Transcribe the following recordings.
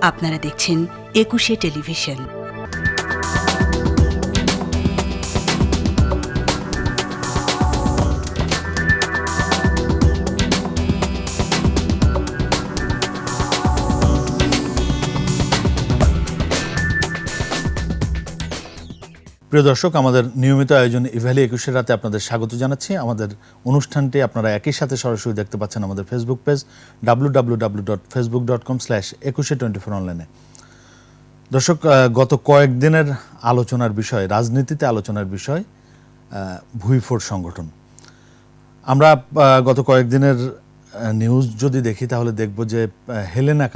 আপনারা দেখছেন একুশে টেলিভিশন। প্রিয় দর্শক, আমাদের নিয়মিত আয়োজন ইভ্যালি 21 রাতে আপনাদের স্বাগত জানাচ্ছি। আমাদের অনুষ্ঠানটি আপনারা একই সাথে সরাসরি দেখতে পাচ্ছেন আমাদের ফেসবুক পেজ www.facebook.com/2124 অনলাইনে। দর্শক, গত কয়েকদিনের আলোচনার বিষয়, রাজনীতিতে আলোচনার বিষয় ভুইফোড় সংগঠন। আমরা গত কয়েকদিনের নিউজ যদি দেখি তাহলে দেখব যে হেলেনা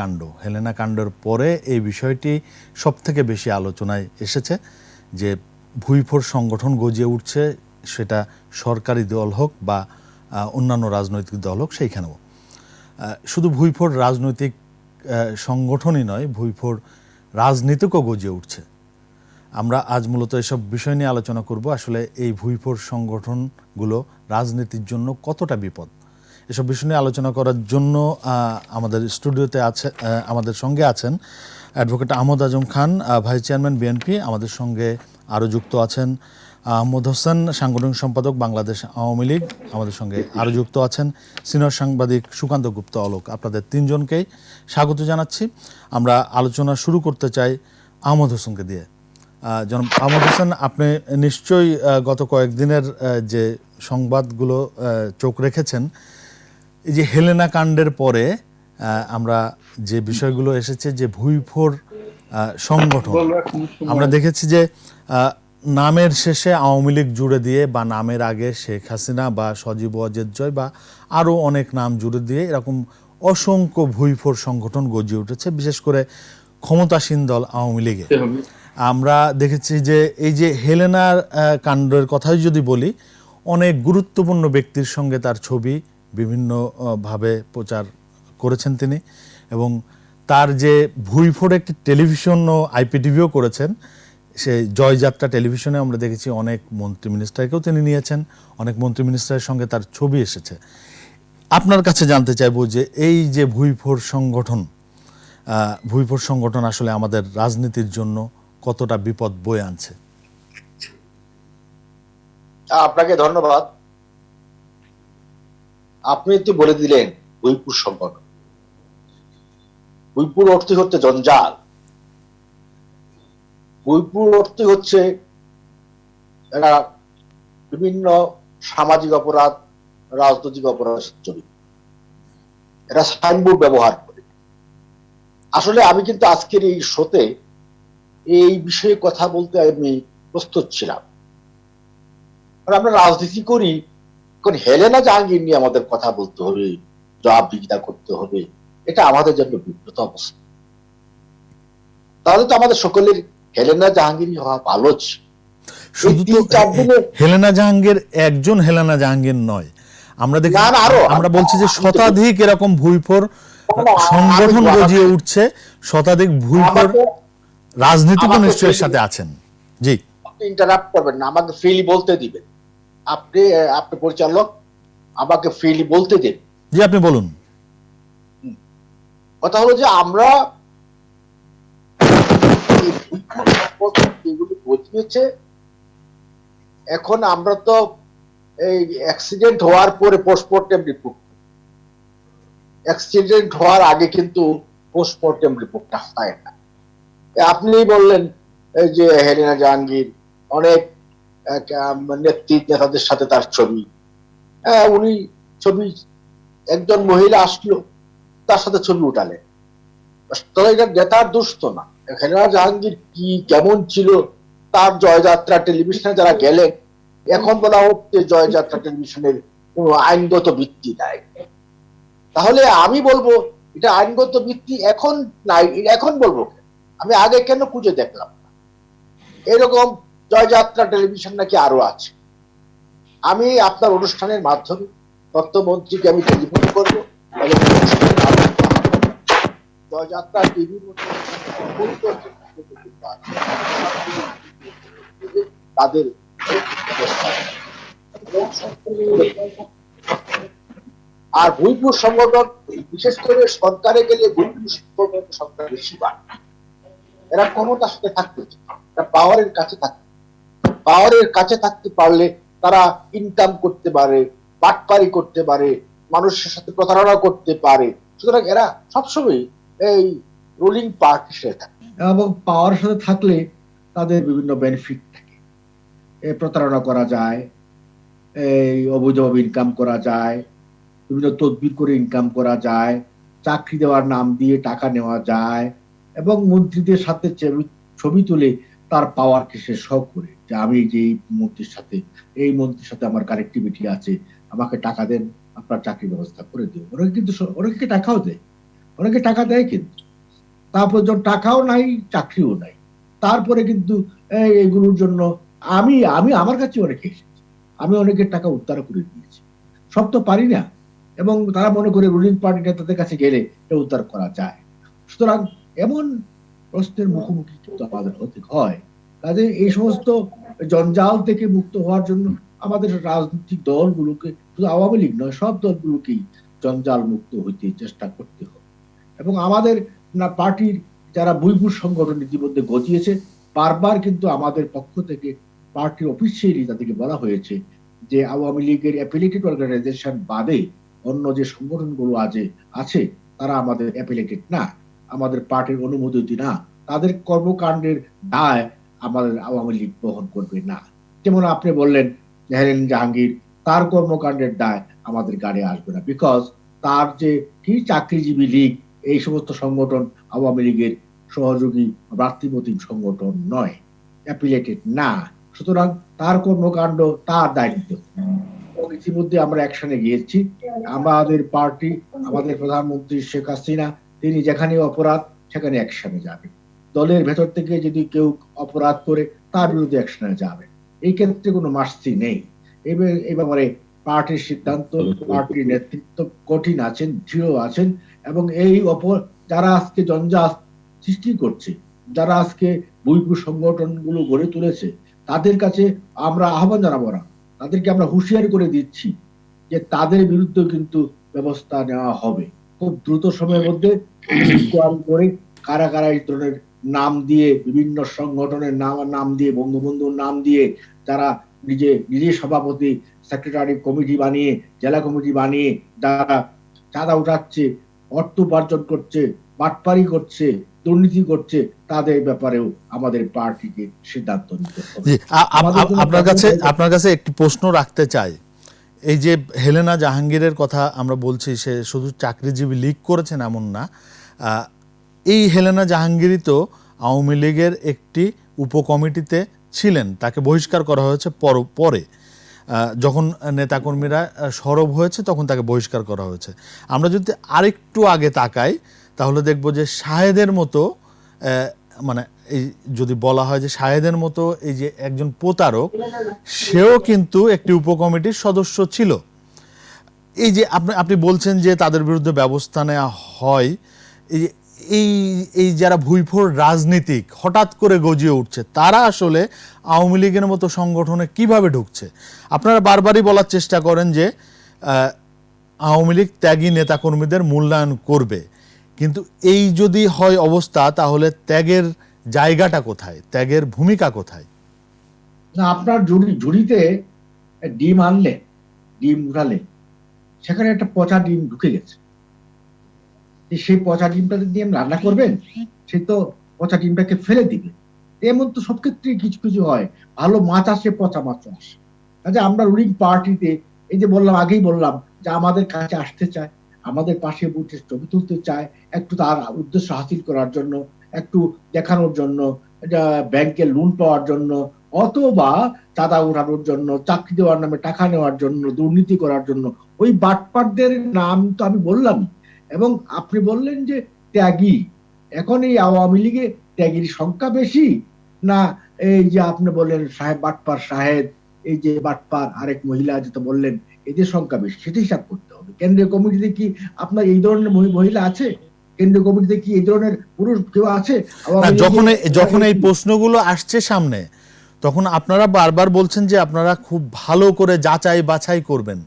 কাণ্ডের পরে এই বিষয়টি সবথেকে বেশি আলোচনায় এসেছে যে ভুইফোড় সংগঠন গজিয়ে উঠছে, সেটা সরকারি দল হোক বা অন্যান্য রাজনৈতিক দল হোক, সেইখানেও। শুধু ভুইফোড় রাজনৈতিক সংগঠনই নয়, ভুইফোড় রাজনীতিকও গজিয়ে উঠছে। আমরা আজ মূলত এসব বিষয় নিয়ে আলোচনা করব। আসলে এই ভুইফোড় সংগঠনগুলো রাজনীতির জন্য কতটা বিপদ, এসব বিষয় নিয়ে আলোচনা করার জন্য আমাদের স্টুডিওতে আছে, আমাদের সঙ্গে আছেন advocate Ahmad Azam Khan, vice chairman BNP. আমাদের সঙ্গে আরও যুক্ত আছেন আহমদ হোসেন, সাংগঠনিক সম্পাদক বাংলাদেশ আওয়ামী লীগ। আমাদের সঙ্গে আরও যুক্ত আছেন সিনিয়র সাংবাদিক সুকান্ত গুপ্ত অলোক। আপনাদের তিনজনকেই স্বাগত জানাচ্ছি। আমরা আলোচনা শুরু করতে চাই আহমদ হোসেনকে দিয়ে। জনাব আহমদ হোসেন, আপনি নিশ্চয়ই গত কয়েকদিনের যে সংবাদগুলো চোখ রেখেছেন। এই যে হেলেনা কাণ্ডের পরে আমরা যে বিষয়গুলো এসেছে, যে ভুইফোড় সংগঠন, আমরা দেখেছি যে নামের শেষে আওয়ামী লীগ জুড়ে দিয়ে বা নামের আগে শেখ হাসিনা বা সজীব ওয়াজেদ জয় বা আরও অনেক নাম জুড়ে দিয়ে এরকম অসংখ্য ভুইফোড় সংগঠন গজিয়ে উঠেছে, বিশেষ করে ক্ষমতাসীন দল আওয়ামী লীগে। আমরা দেখেছি যে এই যে হেলেনার কাণ্ডের কথাই যদি বলি, অনেক গুরুত্বপূর্ণ ব্যক্তির সঙ্গে তার ছবি বিভিন্নভাবে প্রচার করেছেন তিনি, এবং তার যে ভুইফোড় একটি টেলিভিশন ও আইপিটিভিও করেছেন, সে জয়যাত্রা টেলিভিশনে আমরা দেখেছি অনেক মন্ত্রী মিনিস্টারকেও তিনি নিয়েছেন, অনেক মন্ত্রী মিনিস্টারের সঙ্গে তার ছবি এসেছে। আপনার কাছে জানতে চাইব যে এই যে ভুইফোড় সংগঠন আসলে আমাদের রাজনীতির জন্য কতটা বিপদ বয়ে আনছে। আপনাকে ধন্যবাদ। আপনি তো বলে দিলেন ভুইফোড় সংগঠন। ভুইফোড় অর্থ হচ্ছে জঞ্জাল। ভুইফোড় অর্থ হচ্ছে এরা বিভিন্ন সামাজিক অপরাধ, রাজনৈতিক অপরাধ জড়িত। এরা সাইনবোর্ড ব্যবহার করে। আসলে আমি কিন্তু আজকের এই শোতে এই বিষয়ে কথা বলতে আমি প্রস্তুত ছিলাম। আমরা রাজনীতি করি, কারণ হেলেনা জাহাঙ্গীর নিয়ে আমাদের কথা বলতে হবে, জবাবদিহিতা করতে হবে, এটা আমাদের জন্য বিব্রত অবস্থা। তাহলে তো আমাদের সকলের হেলেনা জাহাঙ্গীর হওয়া ভালো ছিল। শুধু তো হেলেনা জাহাঙ্গীর একজন হেলেনা জাহাঙ্গীর নয়, আমরা দেখি আমরা বলছি যে শতাধিক এরকম ভুইফোড় সংগঠন গজিয়ে উঠছে, শতাধিক ভুইফোড় রাজনীতিকও নিশ্চয়ের সাথে আছেন। জি, আপনি ইন্টারাপ্ট করবেন না, আমাকে ফ্রিলি বলতে দিবেন। আপনি পরিচালক, আমাকে ফ্রিলি বলতে দিন। জি, আপনি বলুন। কথা হলো যে আমরা এগুলো গজিয়েছে। এখন আমরা তো এই অ্যাক্সিডেন্ট হওয়ার পরে পোস্টমর্টেম রিপোর্ট, অ্যাক্সিডেন্ট হওয়ার আগে কিন্তু পোস্টমর্টেম রিপোর্টটা হয় না। আপনি বললেন এই যে হেলেনা জাহাঙ্গীর, অনেক নেতাদের সাথে তার ছবি, উনি ছবি, একজন মহিলা আসলো তার সাথে ছবি উঠালেন। তবে এটা নেতার দোষ তো না। হেলেনা জাহাঙ্গীর কি কেমন ছিল, তার জয়যাত্রা টেলিভিশনে যারা গেলেন, এখন বলা হচ্ছে জয়যাত্রা টেলিভিশনের কোন আইনগত ভিত্তি নাই। তাহলে আমি বলবো এটা আইনগত ভিত্তি এখন নাই, এখন বলবো আমি আগে কেন খুঁজে দেখলাম না? এরকম জয়যাত্রা টেলিভিশন নাকি আরো আছে। আমি আপনার অনুষ্ঠানের মাধ্যমে তথ্যমন্ত্রীকে আমি টেলিফোন করবো, জয়যাত্রা টিভির মধ্যে তাদের আর ভুইপুর সংগঠন বিশেষ করে সরকারে গেলে ভুইপুর সংগঠন সরকার বেশি বাড়ে। এরা ক্ষমতার সাথে থাকতে চায়, এরা পাওয়ারের কাছে থাকতে, পাওয়ারের কাছে থাকতে পারলে তারা ইনকাম করতে পারে, বাটপারি করতে পারে, মানুষের সাথে প্রতারণা করতে পারে। সুতরাং এরা সবসময় এই রুলিং পার্টি হিসেবে থাকে এবং পাওয়ার সাথে থাকলে তাদের বিভিন্ন বেনিফিট থাকে। প্রতারণা করা যায়, এই অবৈধভাবে ইনকাম করা যায়, বিভিন্ন তদবির করে ইনকাম করা যায়, চাকরি দেওয়ার নাম দিয়ে টাকা নেওয়া যায়, এবং মন্ত্রীদের সাথে ছবি তুলে তার পাওয়ারকে সে শো করে যে আমি যে এই মন্ত্রীর সাথে আমার কানেক্টিভিটি আছে, আমাকে টাকা দেন, আপনার চাকরি ব্যবস্থা করে দিও। ওরা কিন্তু অনেকে টাকাও দেয়, অনেকে টাকা দেয়, কিন্তু তারপর যখন টাকাও নাই, চাকরিও নাই, তারপরে কিন্তু এগুলোর জন্য আমি আমি আমার কাছে অনেকে এসেছি, আমি অনেকের টাকা উদ্ধার করে দিয়েছি। সব তো পারি না, এবং তারা মনে করে রুলিং পার্টি নেতাদের কাছে গেলে এটা উদ্ধার করা যায়। সুতরাং এমন প্রশ্নের মুখোমুখি কিন্তু আমাদের হতে হয়। কাজে এই সমস্ত জঞ্জাল থেকে মুক্ত হওয়ার জন্য আমাদের রাজনৈতিক দলগুলোকে, শুধু আওয়ামী লীগ নয়, সব দলগুলোকেই জঞ্জাল মুক্ত হইতে চেষ্টা করতে হবে। এবং আমাদের পার্টির যারা ভুইপুর সংগঠন ইতিমধ্যে গজিয়েছে, বারবার কিন্তু আমাদের পক্ষ থেকে পার্টির অফিসিয়ালি তাদেরকে বলা হয়েছে যে আওয়ামী লীগের অ্যাফিলিয়েটেড অর্গানাইজেশন বাদে অন্য যে সংগঠনগুলো আছে তারা আমাদের অ্যাফিলিয়েটেড না, আমাদের পার্টির অনুমোদিত না, তাদের কর্মকাণ্ডের দায় আমাদের আওয়ামী লীগ বহন করবে না। যেমন আপনি বললেন হেলেন জাহাঙ্গীর, তার কর্মকাণ্ডের দায় আমাদের গাড়ি আসবে না, বিকজ তার যে কি চাকরিজীবী লীগ, এই সমস্ত সংগঠন আওয়ামী লীগের সহযোগী ভ্রাতৃপ্রতিম সংগঠন নয়, অ্যাফিলিয়েটেড না। সুতরাং তার কর্মকাণ্ড তার দায় নিতে হবে। ইতিমধ্যে আমরা অ্যাকশনে গিয়েছি। আমাদের পার্টি, আমাদের প্রধানমন্ত্রী শেখ হাসিনা, তিনি যেখানে অপরাধ সেখানে অ্যাকশনে যাবে। দলের ভেতর থেকে যদি কেউ অপরাধ করে তার বিরুদ্ধে অ্যাকশনে যাবে। এই ক্ষেত্রে কোনো মার্সি নেই। এই ব্যাপারে পার্টির সিদ্ধান্ত, পার্টির নেতৃত্ব কঠিন আছেন, দৃঢ় আছেন, এবং এই যারা আজকে জঞ্জাল সৃষ্টি করছে, যারা আজকে ভুইপুর সংগঠনগুলো গড়ে তুলেছে, তাদের কাছে আমরা আহ্বান জানাবো না, তাদেরকে আমরা হুঁশিয়ারি করে দিচ্ছি যে তাদের বিরুদ্ধে কিন্তু ব্যবস্থা নেওয়া হবে খুব দ্রুত সময়ের মধ্যে। করে কারা কারা এই ধরনের নাম দিয়ে, বিভিন্ন সংগঠনের নাম দিয়ে, বঙ্গবন্ধুর নাম দিয়ে, যারা নিজে সভাপতি, সেক্রেটারি কমিটি বানিয়ে, জেলা কমিটি বানিয়ে যারা চাঁদা উঠাচ্ছে, অর্থ উপার্জন করছে, বাটপারি করছে, দুর্নীতি করছে, তাদের ব্যাপারেও আমাদের পার্টিকে সিদ্ধান্ত নিতে হবে। আপনার কাছে একটি প্রশ্ন রাখতে চাই। এই যে হেলেনা জাহাঙ্গীরের কথা আমরা বলছি, সে শুধু চাকরিজীবী লীগ করেছেন এমন না, এই হেলেনা জাহাঙ্গীরই তো আওয়ামী লীগের একটি উপকমিটিতে ছিলেন, তাকে বহিষ্কার করা হয়েছে পরে, যখন নেতাকর্মীরা সরব হয়েছে তখন তাকে বহিষ্কার করা হয়েছে। আমরা যদি আরেকটু আগে তাকাই তাহলে দেখব যে শাহেদের মতো, মানে এই যদি বলা হয় যে শাহেদের মতো এই যে একজন প্রতারক, সেও কিন্তু একটি উপকমিটির সদস্য ছিল। এই যে আপনি বলছেন যে তাদের বিরুদ্ধে ব্যবস্থা নেওয়া হয়, এই যারা ভুইফোর রাজনীতিক হঠাৎ করে গজিয়ে উঠছে, তারা আসলে আওয়ামী লীগের মতো সংগঠনে কিভাবে ঢুকছে? আপনারা বারবারই বলার চেষ্টা করেন যে আওয়ামী লীগ ত্যাগী নেতাকর্মীদের মূল্যায়ন করবে, কিন্তু এই যদি হয় অবস্থা, তাহলে ত্যাগের জায়গাটা কোথায়, ত্যাগের ভূমিকা কোথায়? না, আপনার ঝুড়িতে ডিম আনলে, ডিম উঠালে, সেখানে একটা পচা ডিম ঢুকে গেছে, সেই পচা ডিমটা দিয়ে রান্না করবেন, সে তো পচা ডিমটাকে ফেলে দিবে। এমন তো সব ক্ষেত্রে কিছু কিছু হয়, ভালো মাছ আসে, পচা মাছ আসে। কাজে আমরা রুলিং পার্টিতে, এই যে বললাম, আগেই বললাম যে আমাদের কাছে আসতে চায়, আমাদের পাশে বসে ছবি তুলতে চায়, একটু তার উদ্দেশ্য হাসিল করার জন্য, একটু দেখানোর জন্য, ব্যাংকে লোন পাওয়ার জন্য, অথবা চাঁদা উঠানোর জন্য, চাকরি দেওয়ার নামে টাকা নেওয়ার জন্য, দুর্নীতি করার জন্য, ওই বাটপাটদের নাম তো আমি বললামই। এবং আপনি বললেন যে ত্যাগী, এখন এই আওয়ামী লীগে ত্যাগীর সংখ্যা বেশি না এই যে আপনি বললেন সাহেব বাটপার সাহেব, এই যে বাটপার আরেক মহিলা যেটা বললেন, এদের সংখ্যা বেশি, সেটা হিসাব করতে হবে। কেন্দ্রীয় কমিটিতে কি আপনার এই ধরনের মহিলা আছে? কেন্দ্রীয় কমিটিতে কি এই ধরনের পুরুষ কেউ আছে? যখন এই প্রশ্নগুলো আসছে সামনে, তখন আপনারা বারবার বলছেন যে আপনারা খুব ভালো করে যাচাই বাছাই করবেন,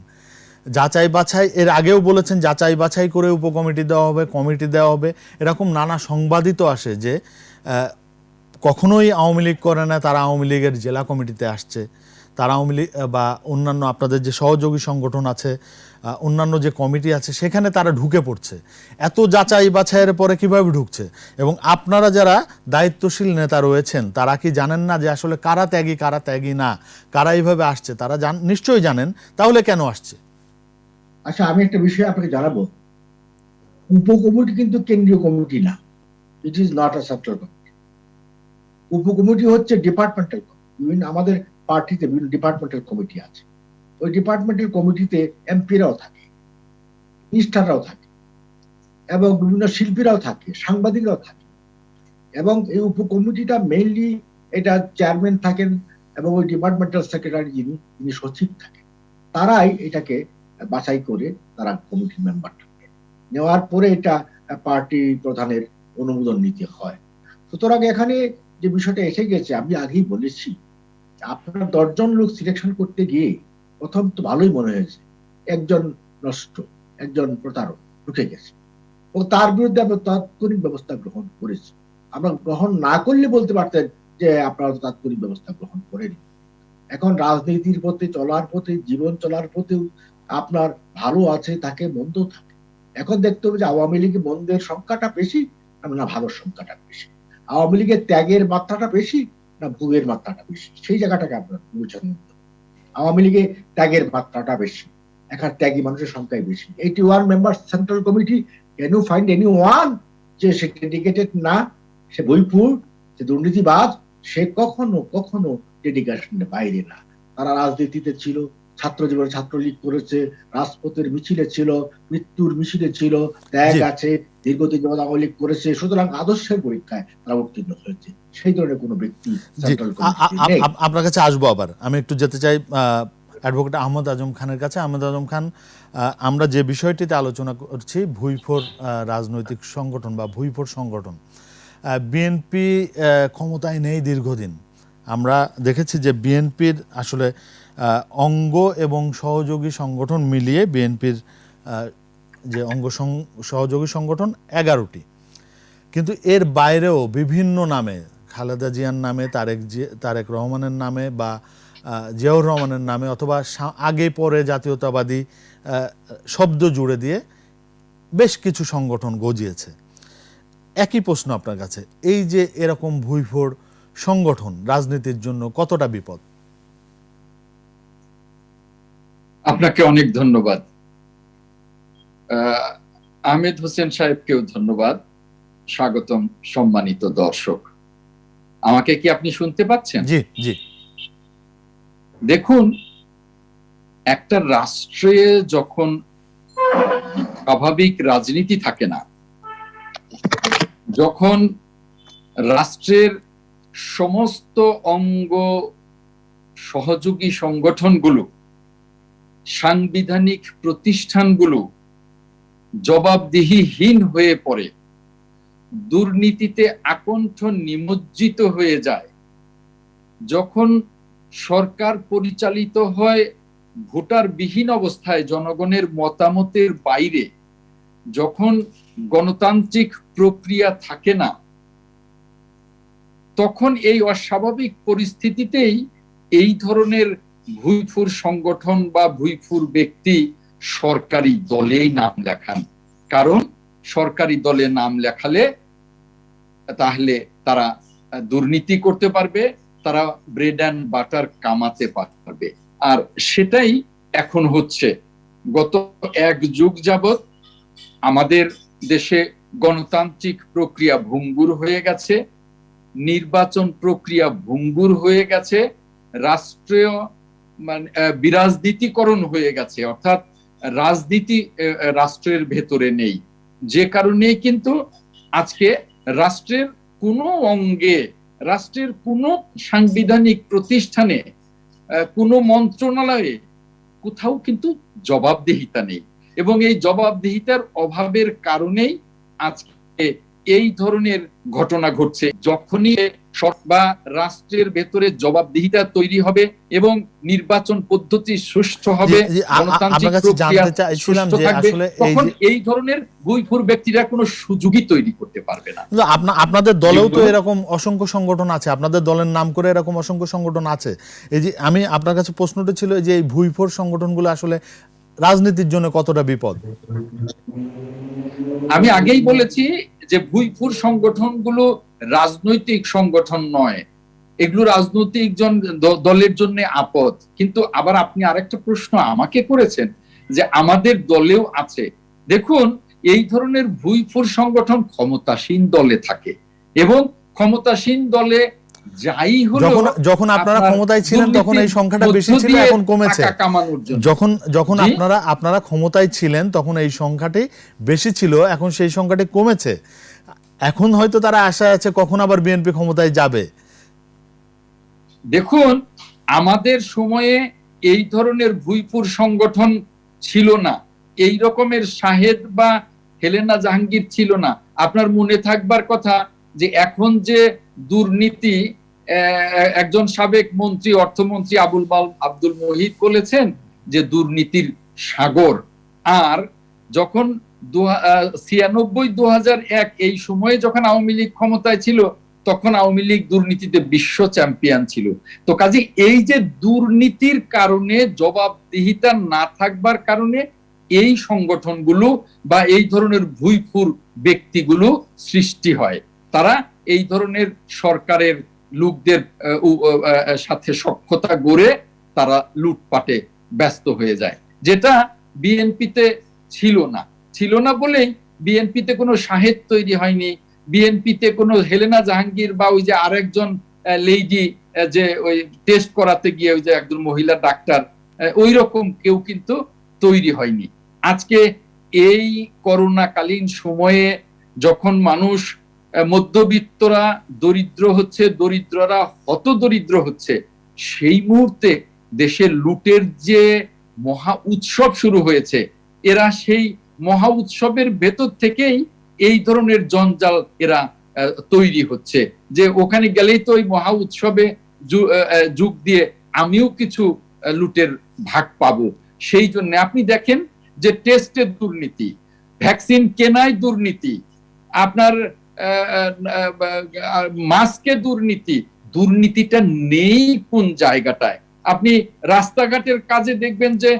যাচাই বাছাই, এর আগেও বলেছেন যাচাই বাছাই করে উপকমিটি দেওয়া হবে, কমিটি দেওয়া হবে, এরকম নানা সংবাদই তো আসে যে কখনোই আওয়ামী লীগ করে না, তারা আওয়ামী লীগের জেলা কমিটিতে আসছে, তারা আওয়ামী লীগ বা অন্যান্য আপনাদের যে সহযোগী সংগঠন আছে, অন্যান্য যে কমিটি আছে সেখানে তারা ঢুকে পড়ছে। এত যাচাই বাছাইয়ের পরে কিভাবে ঢুকছে? এবং আপনারা যারা দায়িত্বশীল নেতা রয়েছেন তারা কি জানেন না যে আসলে কারা ত্যাগী না, কারা এইভাবে আসছে? তারা নিশ্চয়ই জানেন, তাহলে কেন আসছে? আচ্ছা, আমি একটা বিষয় আপনাকে জানাবো। উপকমিটি কিন্তু কেন্দ্রীয় কমিটি না, it is not a central committee. উপকমিটি হচ্ছে ডিপার্টমেন্টাল কমিটি। বিভিন্ন আমাদের পার্টিতে বিভিন্ন ডিপার্টমেন্টাল কমিটি আছে। ওই ডিপার্টমেন্টাল কমিটিতে এমপিরাও থাকে, মিনিস্টাররাও থাকে, এবং বিভিন্ন শিল্পীরাও থাকে, সাংবাদিকরাও থাকে। এবং এই উপকমিটিটা মেইনলি, এটা চেয়ারম্যান থাকেন এবং ওই ডিপার্টমেন্টাল সেক্রেটারি যিনি সচিব থাকেন, তারাই এটাকে বাছাই করে তারা কমিটির মেম্বার থাকে। নেওয়ার পরে এটা পার্টি প্রধানের অনুমোদন নিতে হয়। সুতরাং এখানে যে বিষয়টা এসে গেছে, আমি আগেই বলেছি, আপনার 10 জন লোক সিলেকশন করতে গিয়ে প্রথম তো ভালোই মনে হয়েছে, একজন নষ্ট, একজন প্রতারক ঢুকে গেছে, ও তার বিরুদ্ধে আমরা তাৎক্ষণিক ব্যবস্থা গ্রহণ করেছি। আমরা গ্রহণ না করলে বলতে পারতেন যে আপনারা তো তাৎক্ষণিক ব্যবস্থা গ্রহণ করেনি। এখন রাজনীতির পথে চলার পথে, জীবন চলার পথেও আপনার ভালো আছে থাকে, মন্দ থাকে। এখন দেখতে হবে যে আওয়ামী লীগে মন্দের সংখ্যাটা বেশি না ভালোর সংখ্যাটা বেশি, আওয়ামী লীগের ত্যাগের মাত্রাটা বেশি না ভোগের মাত্রাটা বেশি, সেই জায়গাটাকে আপনার বিবেচনা নিতে হবে। আওয়ামী লীগে ত্যাগের মাত্রাটা বেশি, এখানে ত্যাগী মানুষের সংখ্যাই বেশি। 81 member central committee, can you find anyone যে সে ডেডিকেটেড না, সে বইপুর, সে দুর্নীতিবাজ, সে কখনো ডেডিকেশনের বাইরে না। তারা রাজনীতিতে ছিল, ছাত্র জীবনে ছাত্রলীগ করেছে, রাজপথের মিছিলে ছিল, মৃত্যুর মিছিলে ছিল, ত্যাগ আছে, দীর্ঘদিন যাবত আওয়ামী লীগ করেছে। সুতরাং আদর্শের পরীক্ষায় তারা উত্তীর্ণ হয়েছে। সেই ধরনের কোনো ব্যক্তি সেন্ট্রাল কমিটিতে নেই। আপনার কাছে আসবো, আবার আমি একটু যেতে চাই অ্যাডভোকেট আহমদ আজম খানের কাছে। আহমদ আজম খান, আমরা যে বিষয়টিতে আলোচনা করছি ভুইফোর রাজনৈতিক সংগঠন বা ভুইফোর সংগঠন, বিএনপি ক্ষমতায় নেই দীর্ঘদিন। আমরা দেখেছি যে বিএনপির আসলে অঙ্গ এবং সহযোগী সংগঠন মিলিয়ে বিএনপির যে অঙ্গ সহযোগী সংগঠন 11টি, কিন্তু এর বাইরেও বিভিন্ন নামে, খালেদা জিয়ার নামে, তারেক রহমানের নামে বা জিয়াউর রহমানের নামে, অথবা আগে পরে জাতীয়তাবাদী শব্দ জুড়ে দিয়ে বেশ কিছু সংগঠন গজিয়েছে। একই প্রশ্ন আপনার কাছে, এই যে এরকম ভুইফোর সংগঠন রাজনীতির জন্য কতটা বিপদ? আপনাকে অনেক ধন্যবাদ। আহমেদ হোসেন সাহেবকেও ধন্যবাদ। স্বাগতম সম্মানিত দর্শক। আমাকে কি আপনি শুনতে পাচ্ছেন? জি জি। দেখুন, একটা রাষ্ট্রে যখন স্বাভাবিক রাজনীতি থাকে না, যখন রাষ্ট্রের সমস্ত অঙ্গ সহযোগী সংগঠনগুলো, সাংবিধানিক প্রতিষ্ঠানগুলো জবাবদিহিহীন হয়ে পড়ে, দুর্নীতিতে আকণ্ঠ নিমজ্জিত হয়ে যায়, যখন সরকার পরিচালিত হয় ভোটারবিহীন অবস্থায়, জনগণের মতামতের বাইরে, যখন গণতান্ত্রিক প্রক্রিয়া থাকে না, তখন এই অস্বাভাবিক পরিস্থিতিতেই এই ধরনের ভুইফুর সংগঠন বা ভুইফুর ব্যক্তি সরকারি দলেই নাম লেখান। কারণ সরকারি দলে নাম লেখালে তাহলে তারা দুর্নীতি করতে পারবে, তারা ব্রেড অ্যান্ড বাটার কামাতে পারবে। আর সেটাই এখন হচ্ছে। গত 1 যুগ যাবৎ আমাদের দেশে গণতান্ত্রিক প্রক্রিয়া ভঙ্গুর হয়ে গেছে, নির্বাচন প্রক্রিয়া ভঙ্গুর হয়ে গেছে, রাষ্ট্রীয় বিরাজনীতিকরণ হয়ে গেছে, অর্থাৎ রাজনীতি রাষ্ট্রের ভেতরে নেই। যে কারণে কিন্তু আজকে রাষ্ট্রের কোনো অঙ্গে, রাষ্ট্রের কোনো সাংবিধানিক প্রতিষ্ঠানে, কোনো মন্ত্রণালয়ে কোথাও কিন্তু জবাবদিহিতা নেই। এবং এই জবাবদিহিতার অভাবের কারণেই আজকে এই ধরনের ঘটনা ঘটছে। যখনই বা রাষ্ট্রের ভেতরে জবাবদিহিতা তৈরি হবে এবং নির্বাচন পদ্ধতি সুষ্ঠু হবে, গণতান্ত্রিক প্রক্রিয়া সুষ্ঠু থাকবে, তখন এই ধরনের ভুইফুর ব্যক্তিরা কোনো সুযোগই তৈরি করতে পারবে না। আপনাদের দলেও তো এরকম অসংখ্য সংগঠন আছে, আপনাদের দলের নাম করে এরকম অসংখ্য সংগঠন আছে। এই যে আমি আপনার কাছে প্রশ্নটা ছিল যে এই ভুইফোর সংগঠনগুলো আসলে রাজনীতির জন্য কতটা বিপদ? আমি আগেই বলেছি যে ভুইফুর সংগঠনগুলো রাজনৈতিক সংগঠন নয়, এগুলো রাজনৈতিক দলের জন্য আপদ। কিন্তু আবার আপনি আরেকটা প্রশ্ন আমাকে করেছেন যে আমাদের দলেও আছে। দেখুন, এই ধরনের ভুইফুর সংগঠন ক্ষমতাসীন দলে থাকে এবং ক্ষমতাসীন দলে যাই হলো, যখন আপনারা ক্ষমতায় ছিলেন তখন এই সংখ্যাটা বেশি ছিল, এখন কমেছে। যখন আপনারা ক্ষমতায় ছিলেন তখন এই সংখ্যাটি বেশি ছিল, এখন সেই সংখ্যাটি কমেছে। এখন হয়তো তারা আশা আছে কখন আবার বিএনপি ক্ষমতায় যাবে। দেখুন, আমাদের সময়ে এই ধরনের ভুইফুর সংগঠন ছিল না, এই রকমের শাহেদ বা হেলেনা জাহাঙ্গীর ছিল না। আপনার মনে থাকবার কথা যে এখন যে দুর্নীতি একজন সাবেক মন্ত্রী, অর্থমন্ত্রী আব্দুল মুহিত বলেছেন যে দুর্নীতির সাগর। আর যখন 96-2001 এই সময়ে যখন আওয়ামী লীগ ক্ষমতায় ছিল, তখন আওয়ামী লীগ দুর্নীতিতে বিশ্ব চ্যাম্পিয়ন ছিল। তো কাজে এই যে দুর্নীতির কারণে, জবাবদিহিতা না থাকবার কারণে এই সংগঠনগুলো বা এই ধরনের ভুইফুর ব্যক্তিগুলো সৃষ্টি হয়। তারা এই ধরনের সরকারের লোকদের সাথে সখ্যতা গড়ে তারা লুটপাটে ব্যস্ত হয়ে যায়, যেটা বিএনপিতে ছিল না বলেই বিএনপিতে কোনো শাহেদ তৈরি হয়নি, বিএনপিতে কোনো হেলেনা জাহাঙ্গীর বা ওই যে আরেকজন লেডি যে ওই টেস্ট করাতে গিয়ে ওই যে একজন মহিলা ডাক্তার, ওই রকম কেউ কিন্তু তৈরি হয়নি। আজকে এই করোনাকালীন সময়ে যখন মানুষ মধ্যবিত্তরা দরিদ্র হচ্ছে, দরিদ্ররা হত দরিদ্র হচ্ছে, সেই মুহূর্তে দেশের লুটের যে মহা উৎসব শুরু হয়েছে, এরা সেই মহা উৎসবের ভেতর থেকেই এই ধরনের জঞ্জাল এরা তৈরি হচ্ছে যে ওখানে গেলেই তো ওই মহা উৎসবে যোগ দিয়ে আমিও কিছু লুটের ভাগ পাবো। সেই জন্য আপনি দেখেন যে টেস্টের দুর্নীতি, ভ্যাকসিন কেনায় দুর্নীতি, আপনার মাস্কে দুর্নীতিটা নেই কোন জায়গাটায়। আপনি রাস্তাঘাটের কাজে দেখবেন যে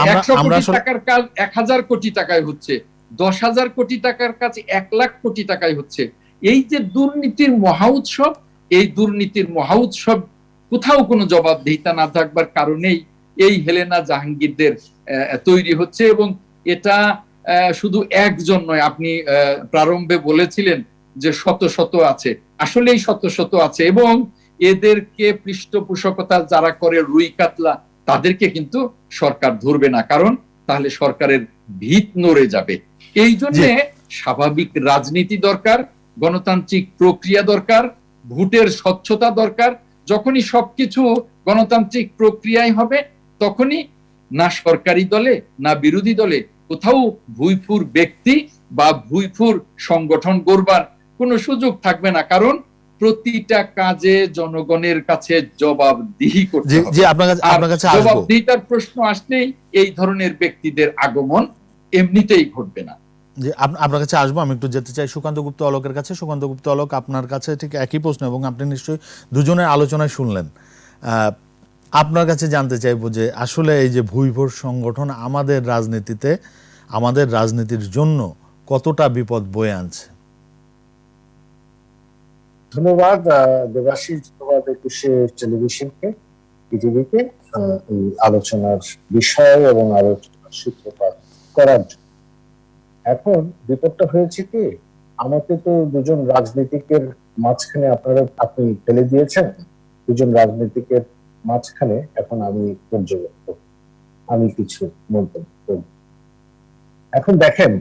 100 কোটি টাকার কাজ 1000 কোটি টাকায় হচ্ছে, 10,000 কোটি টাকার কাজ 1 লাখ কোটি টাকায় হচ্ছে। এই যে দুর্নীতির মহা উৎসব, এই দুর্নীতির মহা উৎসব কোথাও কোনো জবাবদিহিতা না থাকবার কারণেই এই হেলেনা জাহাঙ্গীরদের তৈরি হচ্ছে। এবং এটা শুধু একজন নয়, আপনি প্রারম্ভে বলেছিলেন যে শত শত আছে, আসলেই শত শত আছে। এবং এদেরকে পৃষ্ঠপোষকতা যারা করে রুই কাতলা, তাদেরকে কিন্তু সরকার ধরবে না, কারণ তাহলে সরকারের ভিত নড়ে যাবে। এই জন্য স্বাভাবিক রাজনীতি দরকার, গণতান্ত্রিক প্রক্রিয়া দরকার, ভোটের স্বচ্ছতা দরকার। যখনই সবকিছু গণতান্ত্রিক প্রক্রিয়ায় হবে, তখনই না সরকারি দলে না বিরোধী দলে কোথাও ভুইফুর ব্যক্তি বা ভুইফুর সংগঠন গড়বার কোনো সুযোগ থাকবে না, কারণ প্রতিটা কাজে জনগণের কাছে জবাবদিহি করতে হবে। জবাবদিহিতার প্রশ্ন আসলেই এই ধরনের ব্যক্তিদের আগমন এমনিতেই ঘটবে না। যে আপনার কাছে আসবো, আমি একটু যেতে চাই সুকান্ত গুপ্ত অলোকের কাছে। সুকান্ত গুপ্ত অলোক, আপনার কাছে ঠিক একই প্রশ্ন, এবং আপনি নিশ্চয়ই দুজনের আলোচনায় শুনলেন। আপনার কাছে জানতে চাইবো যে আসলে এই যে ভুইফোর সংগঠন আমাদের রাজনীতিতে, আমাদের রাজনীতির জন্য কতটা বিপদ বয়ে আনছে। ধন্যবাদ দেবাশিস, ধন্যবাদ একুশে টেলিভিশনকে, পৃথিবীকে এই আলোচনার বিষয় এবং আলোচনার সূত্রপাত করার জন্য। এখন বিপদটা হয়েছে কি, আমাকে তো দুজন রাজনীতিকের মাঝখানে আপনি ফেলে দিয়েছেন। দুজন রাজনীতিকের মাঝখানে এখন আমি পর্যবেক্ষক, আমি কিছু মন্তব্য করব। এখন দেখেন,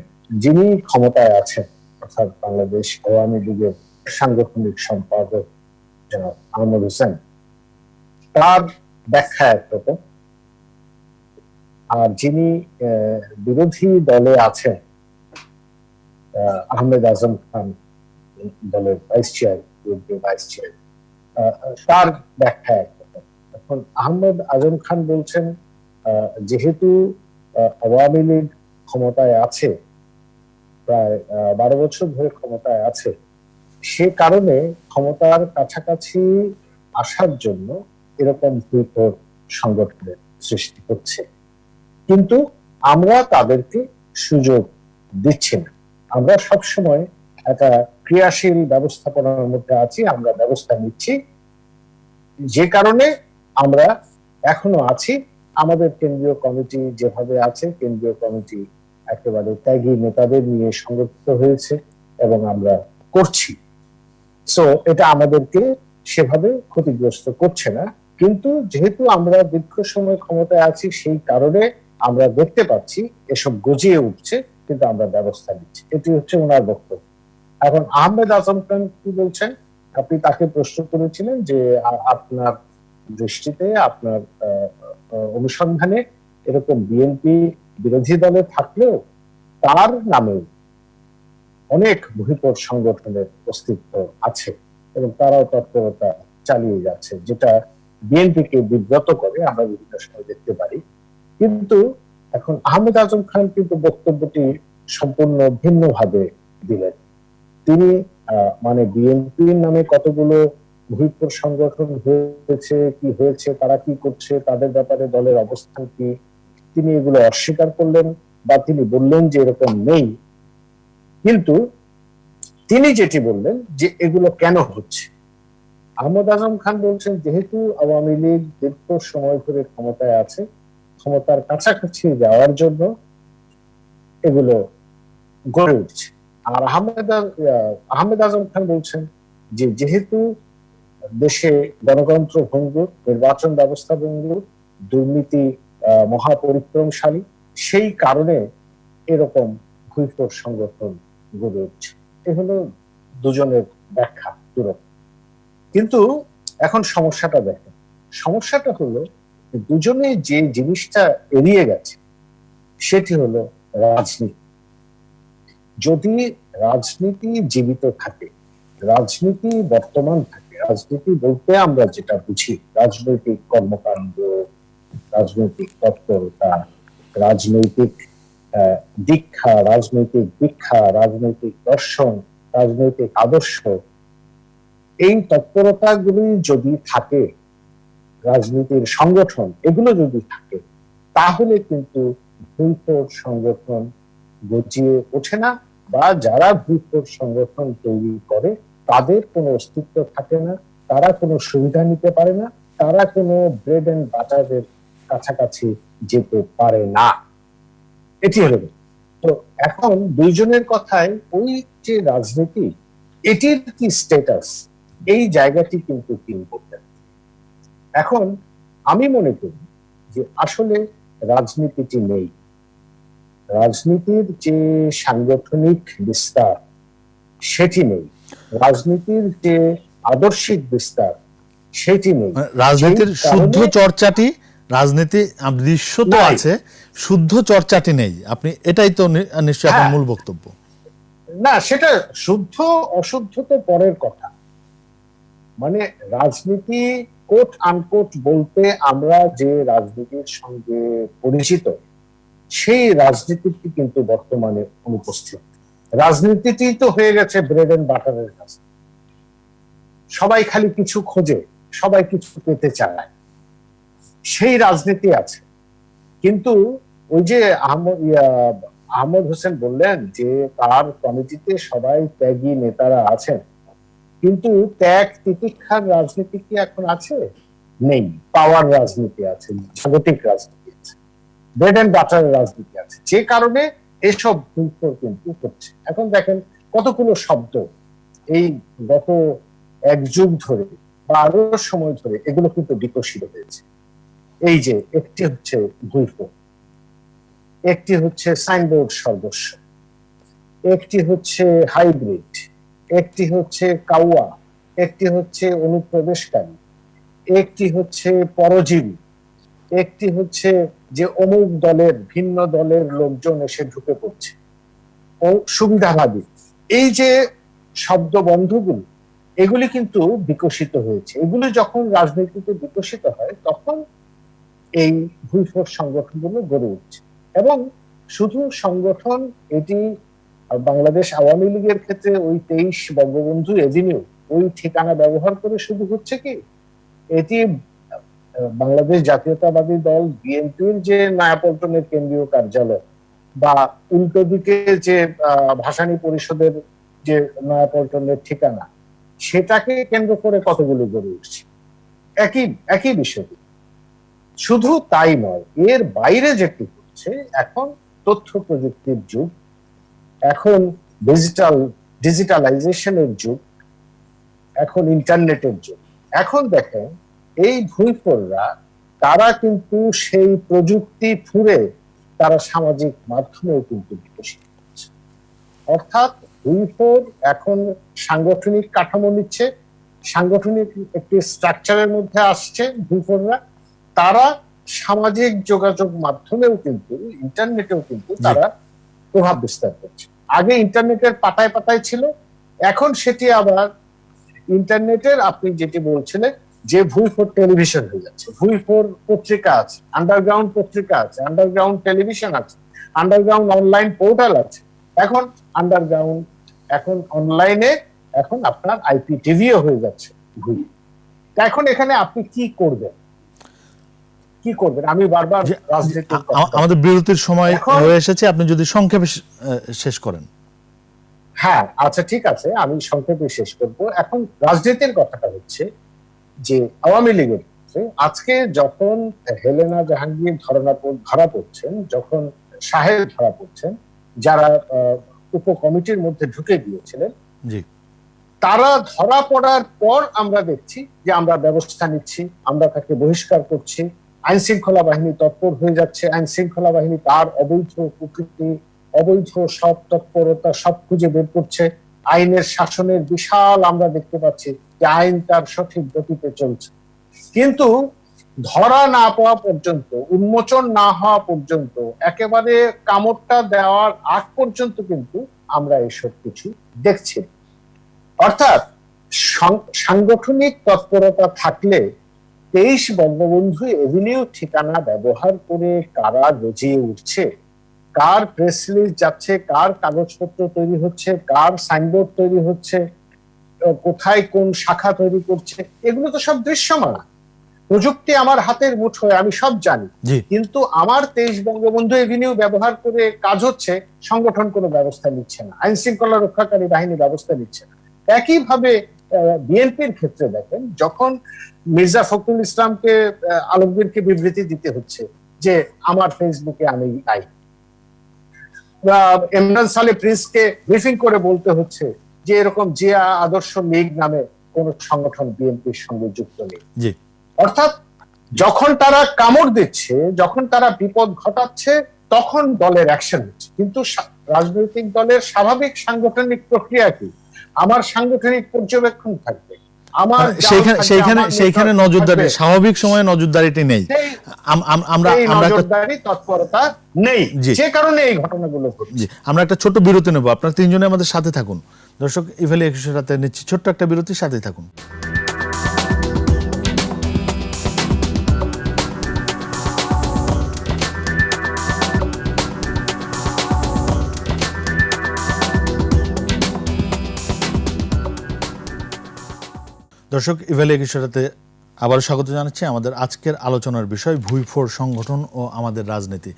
যিনি ক্ষমতায় আছেন, অর্থাৎ বাংলাদেশ আওয়ামী লীগের সাংগঠনিক সম্পাদক জনাব আহমদ হোসেন, তার ব্যাখ্যা একরকম, আর যিনি বিরোধী দলে আছেন আহমেদ আজম খান দলের ভাইস চেয়ার, ভাইস চেয়ার, তার ব্যাখ্যা একরকম। এখন আহমেদ আজম খান বলছেন যেহেতু আওয়ামী লীগ ক্ষমতায় আছে, প্রায় 12 বছর ধরে ক্ষমতায় আছে, সে কারণে ক্ষমতার কাছাকাছি আসার জন্য এরকম ভূতর সংগঠনের সৃষ্টি হচ্ছে, কিন্তু আমরা তাদেরকে সুযোগ দিচ্ছি না। আমরা সবসময় একটা ক্রিয়াশীল ব্যবস্থাপনার মধ্যে আছি, আমরা ব্যবস্থা নিচ্ছি, যে কারণে আমরা এখনো আছি। আমাদের কেন্দ্রীয় কমিটি যেভাবে আছে, কেন্দ্রীয় কমিটি একেবারে ত্যাগী নেতাদের নিয়ে সংগঠিত হয়েছে এবং আমরা করছি। সো এটা আমাদেরকে সেভাবে ক্ষতিগ্রস্ত করছে না, কিন্তু যেহেতু আমরা দীর্ঘ সময় ক্ষমতায় আছি সেই কারণে আমরা দেখতে পাচ্ছি এসব গজিয়ে উঠছে, কিন্তু আমরা ব্যবস্থা নিচ্ছি। এটি হচ্ছে ওনার বক্তব্য। এখন আহমেদ আজম খান কি বলছেন? আপনি তাকে প্রশ্ন করেছিলেন যে আপনার দৃষ্টিতে, আপনার অনুসন্ধানে এরকম বিএনপি বিরোধী দলে থাকলেও তার নামে অনেক বহিঃপর সংগঠনের অস্তিত্ব আছে এবং তারাও তৎপরতা চালিয়ে যাচ্ছে, যেটা বিএনপিকে বিব্রত করে, আমরা বিভিন্ন সময় দেখতে পারি। কিন্তু এখন আহমেদ আজম খান কিন্তু বক্তব্যটি সম্পূর্ণ ভিন্নভাবে দিলেন। তিনি মানে বিএনপির নামে কতগুলো বহিঃপর সংগঠন হয়েছে, কি হয়েছে, তারা কি করছে, তাদের ব্যাপারে দলের অবস্থান কি, তিনি এগুলো অস্বীকার করলেন বা তিনি বললেন যে এরকম নেই। কিন্তু তিনি যেটি বললেন যে এগুলো কেন হচ্ছে, আহমদ আজম খান বলছেন যেহেতু আওয়ামী লীগ দীর্ঘ সময় ধরে ক্ষমতায় আছে, ক্ষমতার কাছাকাছি যাওয়ার জন্য এগুলো গড়ে উঠছে। আর আহমেদ আজম খান বলছেন যে যেহেতু দেশে গণতন্ত্র ভঙ্গুর, নির্বাচন ব্যবস্থা ভঙ্গুর, দুর্নীতি মহাপরিক্রমশালী, সেই কারণে এরকম ভূইফোর সংগঠন গড়ে উঠছে। এ হলো দুজনের ব্যাখ্যা দুরকম। কিন্তু এখন সমস্যাটা দেখেন, সমস্যাটা হলো দুজনে যে জিনিসটা এড়িয়ে গেছে সেটি হলো রাজনীতি। যদি রাজনীতি জীবিত থাকে, রাজনীতি বর্তমান থাকে, রাজনীতি বলতে আমরা যেটা বুঝি রাজনৈতিক কর্মকাণ্ড, রাজনৈতিক তৎপরতা, রাজনৈতিক দীক্ষা, রাজনৈতিক দর্শন, রাজনৈতিক আদর্শ, এই তৎপরতাগুলি যদি থাকে, রাজনীতির সংগঠন এগুলো যদি থাকে, তাহলে কিন্তু ভূইফোর সংগঠন গজিয়ে ওঠে না, বা যারা ভূইফোর সংগঠন তৈরি করে তাদের কোনো অস্তিত্ব থাকে না, তারা কোনো সুবিধা নিতে পারে না, তারা কোনো ব্রেড এন্ড বাটারের কাছাকাছি যেতে পারে না। এটি হলো। তো এখন দুইজনের কথায় ওই যে রাজনীতি, এটির কি স্ট্যাটাস, এই জায়গাটি কিন্তু ইম্পর্টেন্ট। এখন আমি মনে করি যে আসলে রাজনীতিটি নেই, রাজনীতির যে সাংগঠনিক বিস্তার সেটি নেই, রাজনীতির যে আদর্শিক বিস্তার সেটি নেই, রাজনীতির শুদ্ধ চর্চাটি, রাজনীতি দৃশ্য তো আছে, শুদ্ধ চর্চাটি নেই। আপনি এটাই তো নিশ্চয়ই আপনার মূল বক্তব্য। না, সেটা শুদ্ধ অশুদ্ধ তো পরের কথা। মানে রাজনীতি কোট আনকোট বলতে আমরা যে রাজনীতির সঙ্গে পরিচিত, সেই রাজনীতিটি কিন্তু বর্তমানে অনুপস্থিত। রাজনীতিটি তো হয়ে গেছে ব্রেড এন্ড বাটারের কাছে, সবাই খালি কিছু খোঁজে, সবাই কিছু পেতে চায়, সেই রাজনীতি আছে। কিন্তু ওই যে আহমদ হোসেন বললেন যে তার কমিটিতে সবাই ত্যাগী নেতারা আছেন, কিন্তু ত্যাগ তিতিক্ষার রাজনীতি কি এখন আছে? নেই। পাওয়ার রাজনীতি আছে, জাগতিক রাজনীতি আছে, ব্রেড এন্ড বাটারের রাজনীতি আছে, যে কারণে এসব কিন্তু করছে। এখন দেখেন কতগুলো শব্দ এই গত এক যুগ ধরে বা আরো সময় ধরে এগুলো কিন্তু বিকশিত হয়েছে। এই যে একটি হচ্ছে ভূইফোর, একটি হচ্ছে সাইনবোর্ড সর্বস্ব, একটি হচ্ছে হাইব্রিড, একটি হচ্ছে কাউয়া, একটি হচ্ছে অনুপ্রবেশকারী, একটি হচ্ছে পরজীবী, একটি হচ্ছে যে অমুক দলের ভিন্ন দলের লোকজন এসে ঢুকে পড়ছে। ও সুবিধাবাদী, এই যে শব্দবন্ধগুলো, এগুলি কিন্তু বিকশিত হয়েছে। এগুলি যখন রাজনীতিতে বিকশিত হয় তখন এই ভুইফোর সংগঠনগুলো গড়ে উঠছে। এবং শুধু সংগঠন, এটি বাংলাদেশ আওয়ামী লীগের ক্ষেত্রে ওই 23 বঙ্গবন্ধু এভিনিউ ওই ঠিকানা ব্যবহার করে শুধু হচ্ছে কি, এটি বাংলাদেশ জাতীয়তাবাদী দল বিএনপির যে নয়াপল্টনের কেন্দ্রীয় কার্যালয় বা উল্টো দিকে যে ভাসানী পরিষদের যে নয়াপল্টনের ঠিকানা, সেটাকে কেন্দ্র করে কতগুলো গড়ে উঠছে একই বিষয়। শুধু তাই নয়, এর বাইরে যেটি হচ্ছে, এখন তথ্য প্রযুক্তির যুগ, এখন ডিজিটালাইজেশনের যুগ, এখন ইন্টারনেটের যুগ। এখন দেখেন এই ভুইফোররা, তারা কিন্তু সেই প্রযুক্তি ফুঁড়ে তারা সামাজিক মাধ্যমেও কিন্তু বিকশিত হচ্ছে। অর্থাৎ ভুইফোর এখন সাংগঠনিক কাঠামো নিচ্ছে, সাংগঠনিক একটি স্ট্রাকচারের মধ্যে আসছে ভুইফোররা। তারা সামাজিক যোগাযোগ মাধ্যমেও কিন্তু, ইন্টারনেটেও কিন্তু তারা প্রভাব বিস্তার করছে। আগে ইন্টারনেটের পাতায় পাতায় ছিল, এখন সেটি আবার ইন্টারনেটের, আপনি যেটি বলছিলেন যে ভুইফোর টেলিভিশন হয়ে যাচ্ছে, ভুইফোর পত্রিকা আছে, আন্ডারগ্রাউন্ড পত্রিকা আছে, আন্ডারগ্রাউন্ড টেলিভিশন আছে, আন্ডারগ্রাউন্ড অনলাইন পোর্টাল আছে, এখন আন্ডারগ্রাউন্ড, এখন অনলাইনে, এখন আপনার IPTVও হয়ে যাচ্ছে ভুই। এখন এখানে আপনি কি করবেন? আমি বারবার আমাদের বিরতির সময় হয়ে এসেছে, আপনি যদি সংক্ষেপে শেষ করেন। হ্যাঁ, আচ্ছা ঠিক আছে, আমি সংক্ষেপে শেষ করব। এখন রাজনীতির কথাটা হচ্ছে যে আওয়ামী লীগের আজকে যখন হেলেনা জাহাঙ্গীর ধরা পড়ছেন, যখন সাহেব ধরা পড়ছেন, যারা উপকমিটির মধ্যে ঢুকে গিয়েছিলেন, তারা ধরা পড়ার পর আমরা দেখছি যে আমরা ব্যবস্থা নিচ্ছি, আমরা তাকে বহিষ্কার করছি, আইন শৃঙ্খলা বাহিনী তৎপর হয়ে যাচ্ছে, আইন শৃঙ্খলা বাহিনী তার অবৈধ প্রকৃতি, অবৈধ সব তৎপরতা সব খুঁজে বের করছে, আইনের শাসনের বিশাল আমরা দেখতে পাচ্ছি যে আইন তার সঠিক গতিতে চলছে। কিন্তু ধরা না পাওয়া পর্যন্ত, উন্মোচন না হওয়া পর্যন্ত, একেবারে কামড়টা দেওয়ার আগ পর্যন্ত কিন্তু আমরা এসব কিছু দেখছি। অর্থাৎ সাংগঠনিক তৎপরতা থাকলে 23 বঙ্গবন্ধু এভিনিউ ঠিকানা ব্যবহার করে কারা গজিয়ে উঠছে, কার প্রেস রিলিজ যাচ্ছে, কার কাগজপত্র তৈরি হচ্ছে, কার সাইনবোর্ড তৈরি হচ্ছে, কোথায় কোন শাখা তৈরি করছে, এগুলো তো সব দৃশ্যমান। প্রযুক্তি আমার হাতের মুঠোয়, আমি সব জানি, কিন্তু আমার 23 বঙ্গবন্ধু এভিনিউ ব্যবহার করে কাজ হচ্ছে, সংগঠন কোনো ব্যবস্থা নিচ্ছে না, আইন শৃঙ্খলা রক্ষাকারী বাহিনী ব্যবস্থা নিচ্ছে না। একইভাবে বিএনপির ক্ষেত্রে দেখেন, যখন মির্জা ফখরুল ইসলামকে, আলমগীরকে বিবৃতি দিতে হচ্ছে যে আমার ফেসবুকে আমি নাই, ইমরান সালে প্রিন্সকে ব্রিফিং করে বলতে হচ্ছে যে এরকম জিয়া আদর্শ লীগ নামে কোন সংগঠন বিএনপির সঙ্গে যুক্ত নেই। অর্থাৎ যখন তারা কামড় দিচ্ছে, যখন তারা বিপদ ঘটাচ্ছে, তখন দলের অ্যাকশন হচ্ছে। কিন্তু রাজনৈতিক দলের স্বাভাবিক সাংগঠনিক প্রক্রিয়া কি? আমার সাংগঠনিক পর্যবেক্ষণ থাকবে, আমার সেইখানে নজরদারি, স্বাভাবিক সময়ে নজরদারিটি নেই, নজরদারি তৎপরতা নেই, যে কারণে এই ঘটনাগুলো ঘটছে। আমরা একটা ছোট্ট বিরতি নেব, আপনারা তিনজনে আমাদের সাথে থাকুন। দর্শক, ইভেলে 21 রাতে নিচ্ছি ছোট্ট একটা বিরতি, সাথে থাকুন। দর্শক, ইভেলে 21 রাতে আবারও স্বাগত জানাচ্ছি। আমাদের আজকের আলোচনার বিষয় ভুইফোর সংগঠন ও আমাদের রাজনীতি।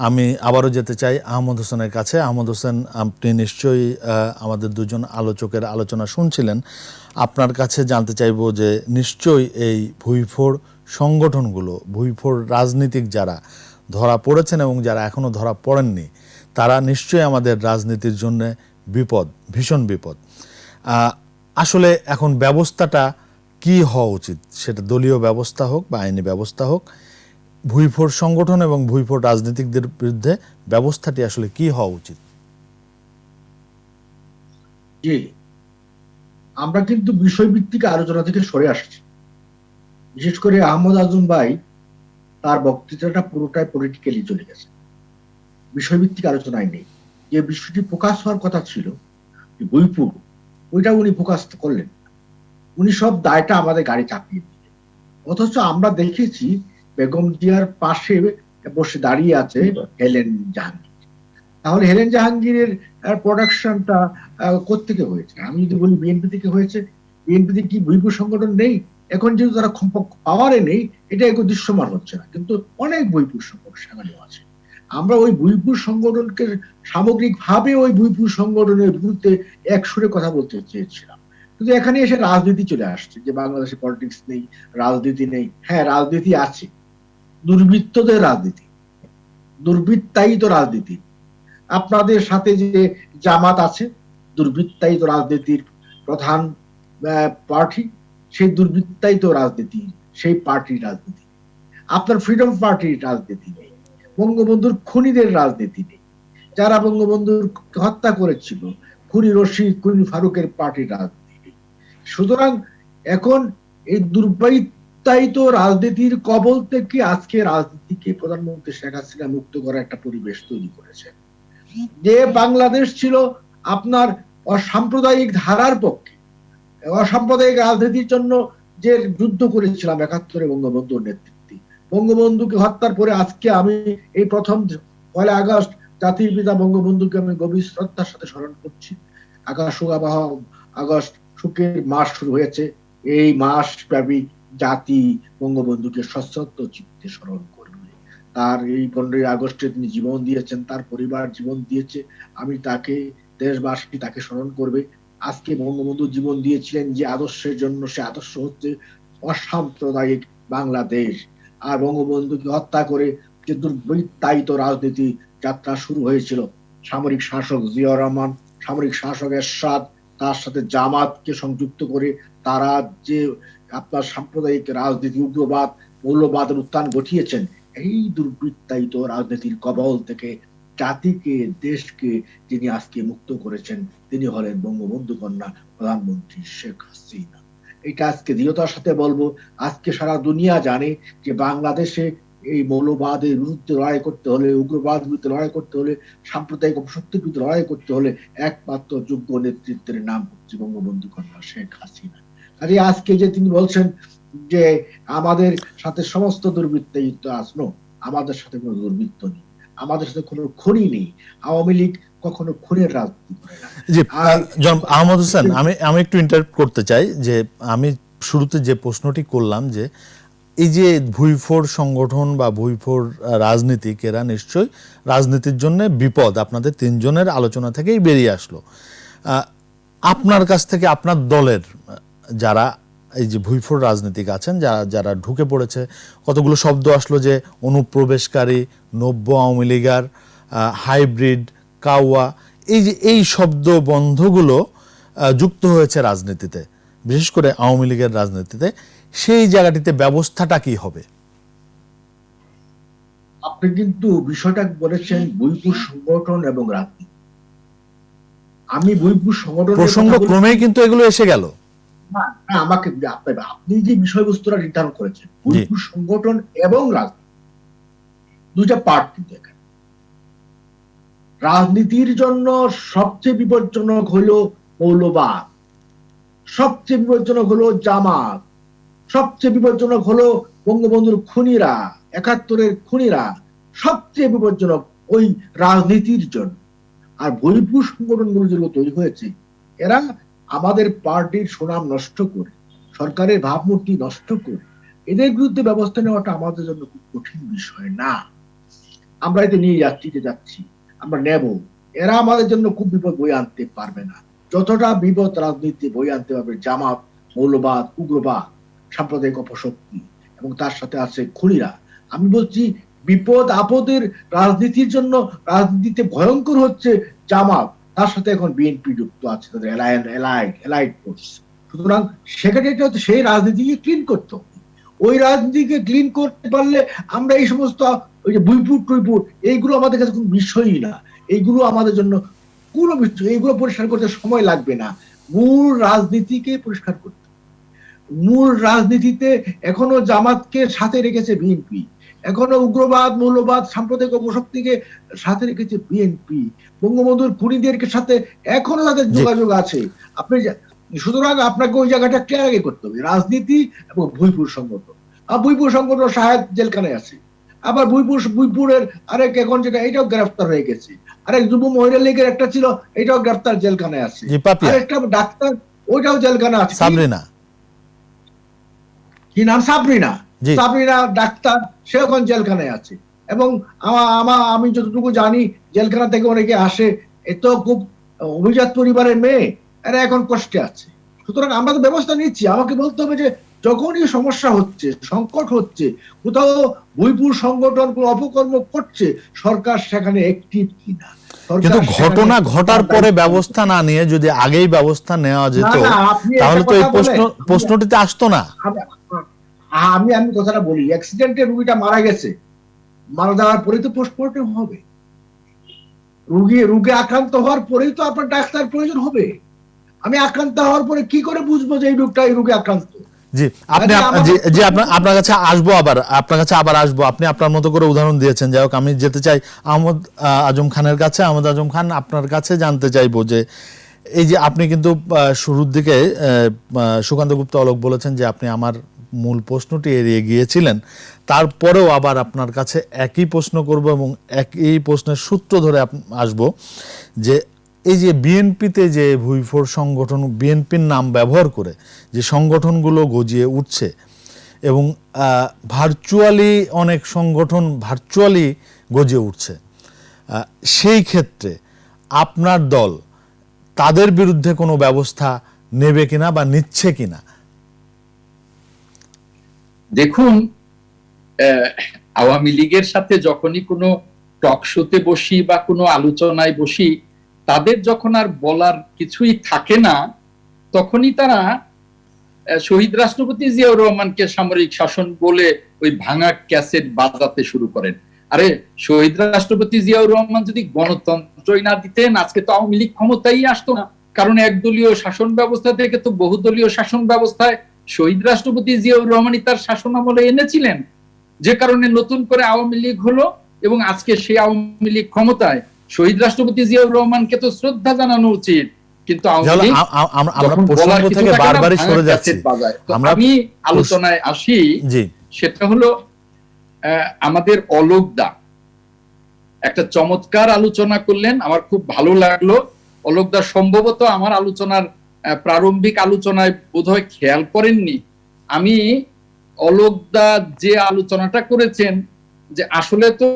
আমি আবারও যেতে চাই আহমদ হোসেনের কাছে। আহমদ হোসেন, আপনি নিশ্চয়ই আমাদের দুজন আলোচকের আলোচনা শুনছিলেন। আপনার কাছে জানতে চাইব যে নিশ্চয়ই এই ভুইফোর সংগঠনগুলো, ভুইফোর রাজনীতিক যারা ধরা পড়েছেন এবং যারা এখনো ধরা পড়েননি, তারা নিশ্চয়ই আমাদের রাজনীতির জন্য বিপদ, ভীষণ বিপদ। আসলে এখন ব্যবস্থাটা কি হওয়া উচিত, সেটা দলীয় ব্যবস্থা হোক বা আইনি ব্যবস্থা হোক, ভুইফোর সংগঠন এবং ভুইফোর রাজনীতিকদের বিরুদ্ধে ব্যবস্থাটি আসলে কি হওয়া উচিত? জি, আমরা কিন্তু বিষয়ভিত্তিক আলোচনা থেকে সরে আসছি। বিশেষ করে আহমদ আজম ভাই তার বক্তৃতাটা পুরোটাই পলিটিক্যালি চলে গেছে, বিষয়ভিত্তিক আলোচনায় নেই। যে বিষয়টি প্রকাশ হওয়ার কথা ছিল, বইপুর, ওইটা উনি প্রকাশ করলেন। উনি সব দায়টা আমাদের গাড়ি চাপিয়ে দিলেন। অথচ আমরা দেখেছি বেগম জিয়ার পাশে বসে দাঁড়িয়ে আছে হেলেন জাহাঙ্গীর। তাহলে হেলেন জাহাঙ্গীরের প্রোডাকশনটা কোত্থেকে হয়েছে? আমি যদি বলি বিএনপি থেকে হয়েছে, বিএনপিতে কি বইপুর সংগঠন নেই? এখন যেহেতু তারা পাওয়ারে নেই, এটা একটু দৃশ্যমান হচ্ছে না, কিন্তু অনেক বইপুর সংগঠন সেখানেও আছে। আমরা ওই বইপুর সংগঠনকে সামগ্রিকভাবে ওই বইপুর সংগঠনের বিরুদ্ধে এক সুরে কথা বলতে চেয়েছিলাম, কিন্তু এখানে এসে রাজনীতি চলে আসছে যে বাংলাদেশে পলিটিক্স নেই, রাজনীতি নেই। হ্যাঁ, রাজনীতি আছে, দুর্বৃত্তদের রাজনীতি, দুর্বৃত্তায়িত রাজনীতি। আপনাদের সাথে যে জামাত আছে, দুর্বৃত্তায়িত রাজনীতির প্রধান পার্টি, সেই দুর্বৃত্তায়িত রাজনীতি, সেই পার্টির রাজনীতি। আপনার ফ্রিডম পার্টির রাজনীতি নেই, বঙ্গবন্ধুর খুনিদের রাজনীতি নেই, যারা বঙ্গবন্ধুর হত্যা করেছিল, খুনি রশিদ, খুনি ফারুকের পার্টির রাজনীতি নেই। সুতরাং এখন এই দুর্বৃত্তায়িত রাজনীতির কবল থেকে আজকে রাজনীতিকে প্রধানমন্ত্রী শেখ হাসিনা মুক্ত করার একটা পরিবেশ তৈরি করেছে। যে বাংলাদেশ ছিল আপনার অসাম্প্রদায়িক ধারার পক্ষে, অসাম্প্রদায়িক রাজনীতির জন্য যে যুদ্ধ করেছিলাম ৭১ বঙ্গবন্ধুর নেতৃত্বে, বঙ্গবন্ধুকে হত্যার পরে আজকে আমি এই প্রথম ১ আগস্ট জাতির পিতা বঙ্গবন্ধুকে আমি গভীর শ্রদ্ধার সাথে স্মরণ করছি। আগস্ট শোকের মাস শুরু হয়েছে। এই মাস ব্যাপী জাতি বঙ্গবন্ধুকে সশ্রদ্ধ চিত্তে স্মরণ করবে। তার এই ১৫ই আগস্টে তিনি জীবন দিয়েছেন, তার পরিবার জীবন দিয়েছে। আমি তাকে, দেশবাসী তাকে স্মরণ করবে। আজকে বঙ্গবন্ধু জীবন দিয়েছিলেন যে আদর্শের জন্য, সে আদর্শ হচ্ছে অসাম্প্রদায়িক বাংলাদেশ। আর বঙ্গবন্ধুকে হত্যা করে যে দুর্বৃত্তায়িত রাজনীতি যাত্রা শুরু হয়েছিল, সামরিক শাসক জিয়াউর রহমান, সামরিক শাসক এরশাদ, তার সাথে জামাতকে সংযুক্ত করে তারা যে আপনার সাম্প্রদায়িক রাজনীতি, উগ্রবাদ, মৌলবাদের উত্থান ঘটিয়েছেন, এই দুর্বৃত্তায়িত রাজনীতির কবল থেকে জাতিকে, দেশকে যিনি আজকে মুক্ত করেছেন, তিনি হলেন বঙ্গবন্ধু কন্যা প্রধানমন্ত্রী শেখ হাসিনা। এটা আজকে দৃঢ়তার সাথে বলবো। আজকে সারা দুনিয়া জানে যে বাংলাদেশে এই মৌলবাদের বিরুদ্ধে লড়াই করতে হলে, উগ্রবাদ বিরুদ্ধে লড়াই করতে হলে, সাম্প্রদায়িক অপশক্তির বিরুদ্ধে লড়াই করতে হলে একমাত্র যোগ্য নেতৃত্বের নাম হচ্ছে বঙ্গবন্ধু কন্যা শেখ হাসিনা। কাজে আজকে যে তিনি বলছেন যে আমাদের সাথে সমস্ত দুর্বৃত্তায়িত আসলো, আমাদের সাথে কোনো দুর্বৃত্ত নেই, আমাদের সাথে কোনো খুনি নেই। আওয়ামী লীগ কখনো খুনের রাজনীতি করে না। জি, জনাব আহমদ হোসেন, আমি একটু ইন্টারাপ্ট করতে চাই। যে আমি শুরুতে যে প্রশ্নটি করলাম যে এই যে ভুইফোর সংগঠন বা ভুইফোর রাজনীতিক, এরা নিশ্চয়ই রাজনীতির জন্য বিপদ, আপনাদের তিনজনের আলোচনা থেকেই বেরিয়ে আসলো। আপনার কাছ থেকে, আপনার দলের যারা এই যে ভুইফোর রাজনীতিক আছেন, যারা ঢুকে পড়েছে, কতগুলো শব্দ আসলো যে অনুপ্রবেশকারী, নব্য আওয়ামী লীগার, হাইব্রিড, কাওয়া, এই শব্দ বন্ধগুলো যুক্ত হয়েছে রাজনীতিতে, বিশেষ করে আওয়ামী লীগের রাজনীতিতে। সেই জায়গাটিতে ব্যবস্থাটা কি হবে? আপনি কিন্তু বিষয়টা বলেছেন বইপুর সংগঠন এবং রাজনীতি। আমি বইপুর সংগঠন প্রসঙ্গ ক্রমেই কিন্তু এগুলো এসে গেল। আমাকে আপনি যে বিষয়বস্তুটা নির্ধারণ করেছেন, বইপুর সংগঠন এবং রাজনীতি দুইটা পার্ট কিন্তু এখানে। রাজনীতির জন্য সবচেয়ে বিপজ্জনক হলো মৌলবাদ, সবচেয়ে বিপজ্জনক হলো জামাত, সবচেয়ে বিপজ্জনক হলো বঙ্গবন্ধুর খুনিরা, ৭১-এর খুনিরা, সবচেয়ে বিপজ্জনক ওই রাজনীতির জন্য। আর বইপুর সংগঠনগুলো যেগুলো তৈরি হয়েছে, এরা আমাদের পার্টির সুনাম নষ্ট করে, সরকারের ভাবমূর্তি নষ্ট করে, এদের বিরুদ্ধে ব্যবস্থা নেওয়াটা আমাদের জন্য খুব কঠিন বিষয় না। আমরা এতে নিয়ে যাচ্ছি, আমরা নেব। এরা আমাদের জন্য খুব বিপদ বয়ে আনতে পারবে না, যতটা বিপদ রাজনীতি বয়ে আনতে পারবে জামাত, মৌলবাদ, উগ্রবাদ, সাম্প্রদায়িক অপশক্তি এবং তার সাথে আছে খুনিরা। আমি বলছি বিপদ আপদের রাজনীতির জন্য রাজনীতিতে ভয়ঙ্কর হচ্ছে জামাত, তার সাথে এখন বিএনপি যুক্ত আছে, তাদের এলাইড ফোর্স। সুতরাং সেক্রেটারিটা হচ্ছে সেই রাজনীতিকে ক্লিন করতে হবে। ওই রাজনীতিকে ক্লিন করতে পারলে আমরা এই সমস্ত ওই যে বুইপুর টুইপুর, এইগুলো আমাদের কাছে কোনো বিষয়ই না। এইগুলো আমাদের জন্য কোনো বিষয়, এইগুলো পরিষ্কার করতে সময় লাগবে না। মূল রাজনীতিকে পরিষ্কার করতে, মূল রাজনীতিতে এখনো জামাতকে সাথে রেখেছে বিএনপি, এখনো উগ্রবাদ, মৌলবাদ, সাম্প্রদায়িক অপশক্তিকে সাথে রেখেছে বিএনপি। বঙ্গবন্ধুর খুনিদের সাথে এখনো তাদের যোগাযোগ আছে। আপনি সুতরাং আপনাকে ওই জায়গাটা ক্লিয়ার আগে করতে হবে, রাজনীতি এবং ভুইপুর সংগঠন। আর ভুইপুর সংগঠন সাহেব জেলখানায় আছে, আবার ভুইপুরের আরেক এখন যেটা এটাও গ্রেফতার হয়ে গেছে, আরেক যুব মহিলা লীগের একটা ছিল এটাও গ্রেফতার, জেলখানায় আছে। আরেকটা ডাক্তার ওইটাও জেলখানা আছে, সাবরিনা, কি নাম, সাবরিনা ডাক্তার, সে এখন জেলখানায় আছে। এবং আমি যতটুকু জানি জেলখানা থেকে অনেকে আসে, এত খুব অভিজাত পরিবারের মেয়ে, এরা এখন কষ্টে আছে। সুতরাং আমরা তো ব্যবস্থা নিচ্ছি। আমাকে বলতে হবে যে যখনই সমস্যা হচ্ছে, সংকট হচ্ছে, কোথাও ভুইপুর সংগঠন কোন অপকর্ম করছে, সরকার সেখানে অ্যাক্টিভ কিনা। কিন্তু ঘটনা ঘটার পরে ব্যবস্থা না নিয়ে যদি আগেই ব্যবস্থা নেওয়া যেত তাহলে তো এই প্রশ্নটিতে আসতো না। আমি কথাটা বলি, অ্যাক্সিডেন্টে রুগীটা মারা গেছে, মারা যাওয়ার পরে তো পোস্টমর্টম হবে। রুগী আক্রান্ত হওয়ার পরেই তো আপনার ডাক্তার প্রয়োজন হবে। আমি আক্রান্ত হওয়ার পরে কি করে বুঝবো যে এই রোগী আক্রান্ত? জি, আপনার কাছে আসবো, আপনার কাছে আবার আসবো। আপনি আপনার মতো করে উদাহরণ দিয়েছেন। যাই হোক, আমি যেতে চাই আহমদ আজম খানের কাছে। আহমদ আজম খান, আপনার কাছে জানতে চাইবো যে এই যে আপনি কিন্তু শুরুর দিকে সুকান্ত গুপ্তা অলোক বলেছেন যে আপনি আমার মূল প্রশ্নটি এড়িয়ে গিয়েছিলেন, তারপরেও আবার আপনার কাছে একই প্রশ্ন করব এবং একই প্রশ্নের সূত্র ধরে আসবো যে এই যে বিএনপিতে যে ভুইফোর সংগঠন, বিএনপির নাম ব্যবহার করে যে সংগঠনগুলো গজিয়ে উঠছে এবং ভার্চুয়ালি অনেক সংগঠন ভার্চুয়ালি গজিয়ে উঠছে, সেই ক্ষেত্রে আপনার দল তাদের বিরুদ্ধে কোনো ব্যবস্থা নেবে কিনা বা নিচ্ছে কিনা? দেখুন, আওয়ামী লীগের সাথে যখনই কোনো টক শোতে বসি বা কোনো আলোচনায় বসি, তাদের যখন আর বলার কিছুই থাকে না, তখনই তারা শহীদ রাষ্ট্রপতি জিয়াউর রহমানকে সামরিক শাসন বলে ওই ভাঙা ক্যাসেট বাজাতে শুরু করেন। আরে শহীদ রাষ্ট্রপতি জিয়াউর রহমান যদি গণতন্ত্রই না দিতেন, আজকে তো আওয়ামী লীগ ক্ষমতায় আসতো না। কারণ একদলীয় শাসন ব্যবস্থা থেকে তো বহুদলীয় শাসন ব্যবস্থায় শহীদ রাষ্ট্রপতি জিয়াউর রহমানই তার শাসন আমলে এনেছিলেন, যে কারণে নতুন করে আওয়ামী লীগ হলো এবং আজকে সেই আওয়ামী লীগ ক্ষমতায়। শহীদ রাষ্ট্রপতি জিয়াউর রহমানকে তো শ্রদ্ধা জানানো উচিত, কিন্তু আমি আলোচনায় আসি। সেটা হলো আমাদের অলোকদা একটা চমৎকার আলোচনা করলেন, আমার খুব ভালো লাগলো। অলোকদা সম্ভবত আমার আলোচনার প্রারম্ভিক আলোচনায় বোধহয় খেয়াল করেননি। আমি অলোকদা যে আলোচনাটা করেছেন যে আসলে তো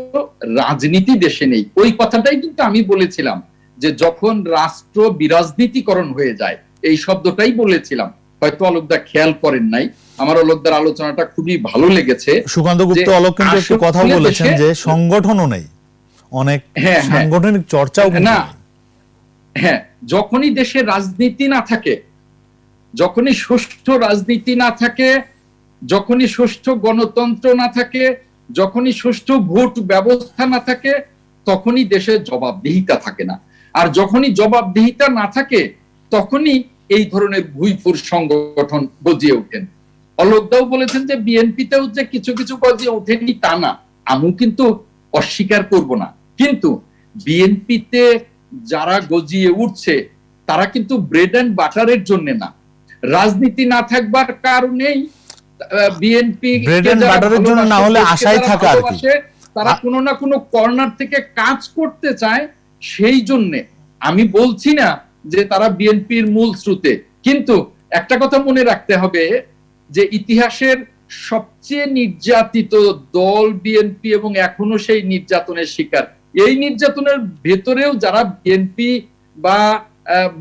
রাজনীতি দেশে নেই, ওই কথাটাই কিন্তু আমি বলেছিলাম যে যখন রাষ্ট্র বিরাজনীতিকরণ হয়ে যায়, এই শব্দটাই বলেছিলাম। হয়তো অলোকদা খেয়াল করেন নাই। আমার অলোকদার আলোচনাটা খুবই ভালো লেগেছে। সুকান্ত গুপ্ত অলোক কিন্তু একটু কথা বলেছেন যে সংগঠনও নেই, অনেক সাংগঠনিক চর্চাও না। হ্যাঁ, যখনই দেশে রাজনীতি না থাকে, যখনই সুষ্ঠু রাজনীতি না থাকে, যখনই সুষ্ঠু গণতন্ত্র না থাকে, যখনই সুষ্ঠু ভোট ব্যবস্থা না থাকে, তখনই দেশে জবাবদিহিতা থাকে না। আর যখনই জবাবদিহিতা না থাকে, তখনই এই ধরনের ভুইফুর সংগঠন গজিয়ে ওঠেন। অলোকদাও বলেছেন যে বিএনপিতেও যে কিছু কিছু গজিয়ে ওঠেনি তা না, আমিও কিন্তু অস্বীকার করব না। কিন্তু বিএনপিতে যারা গজিয়ে উঠছে তারা কিন্তু ব্রেড অ্যান্ড বাটারের জন্য না, রাজনীতি না থাকবার কারণেই বিএনপি না হলে আশাই থাকা আর কি, তারা কোনো না কোনো কর্নার থেকে কাজ করতে চায়। সেই জন্য আমি বলছি না যে তারা বিএনপির মূল স্রোতে, কিন্তু একটা কথা মনে রাখতে হবে যে ইতিহাসের সবচেয়ে নির্যাতিত দল বিএনপি এবং এখনো সেই নির্যাতনের শিকার। এই নির্যাতনের ভেতরেও যারা বিএনপি বা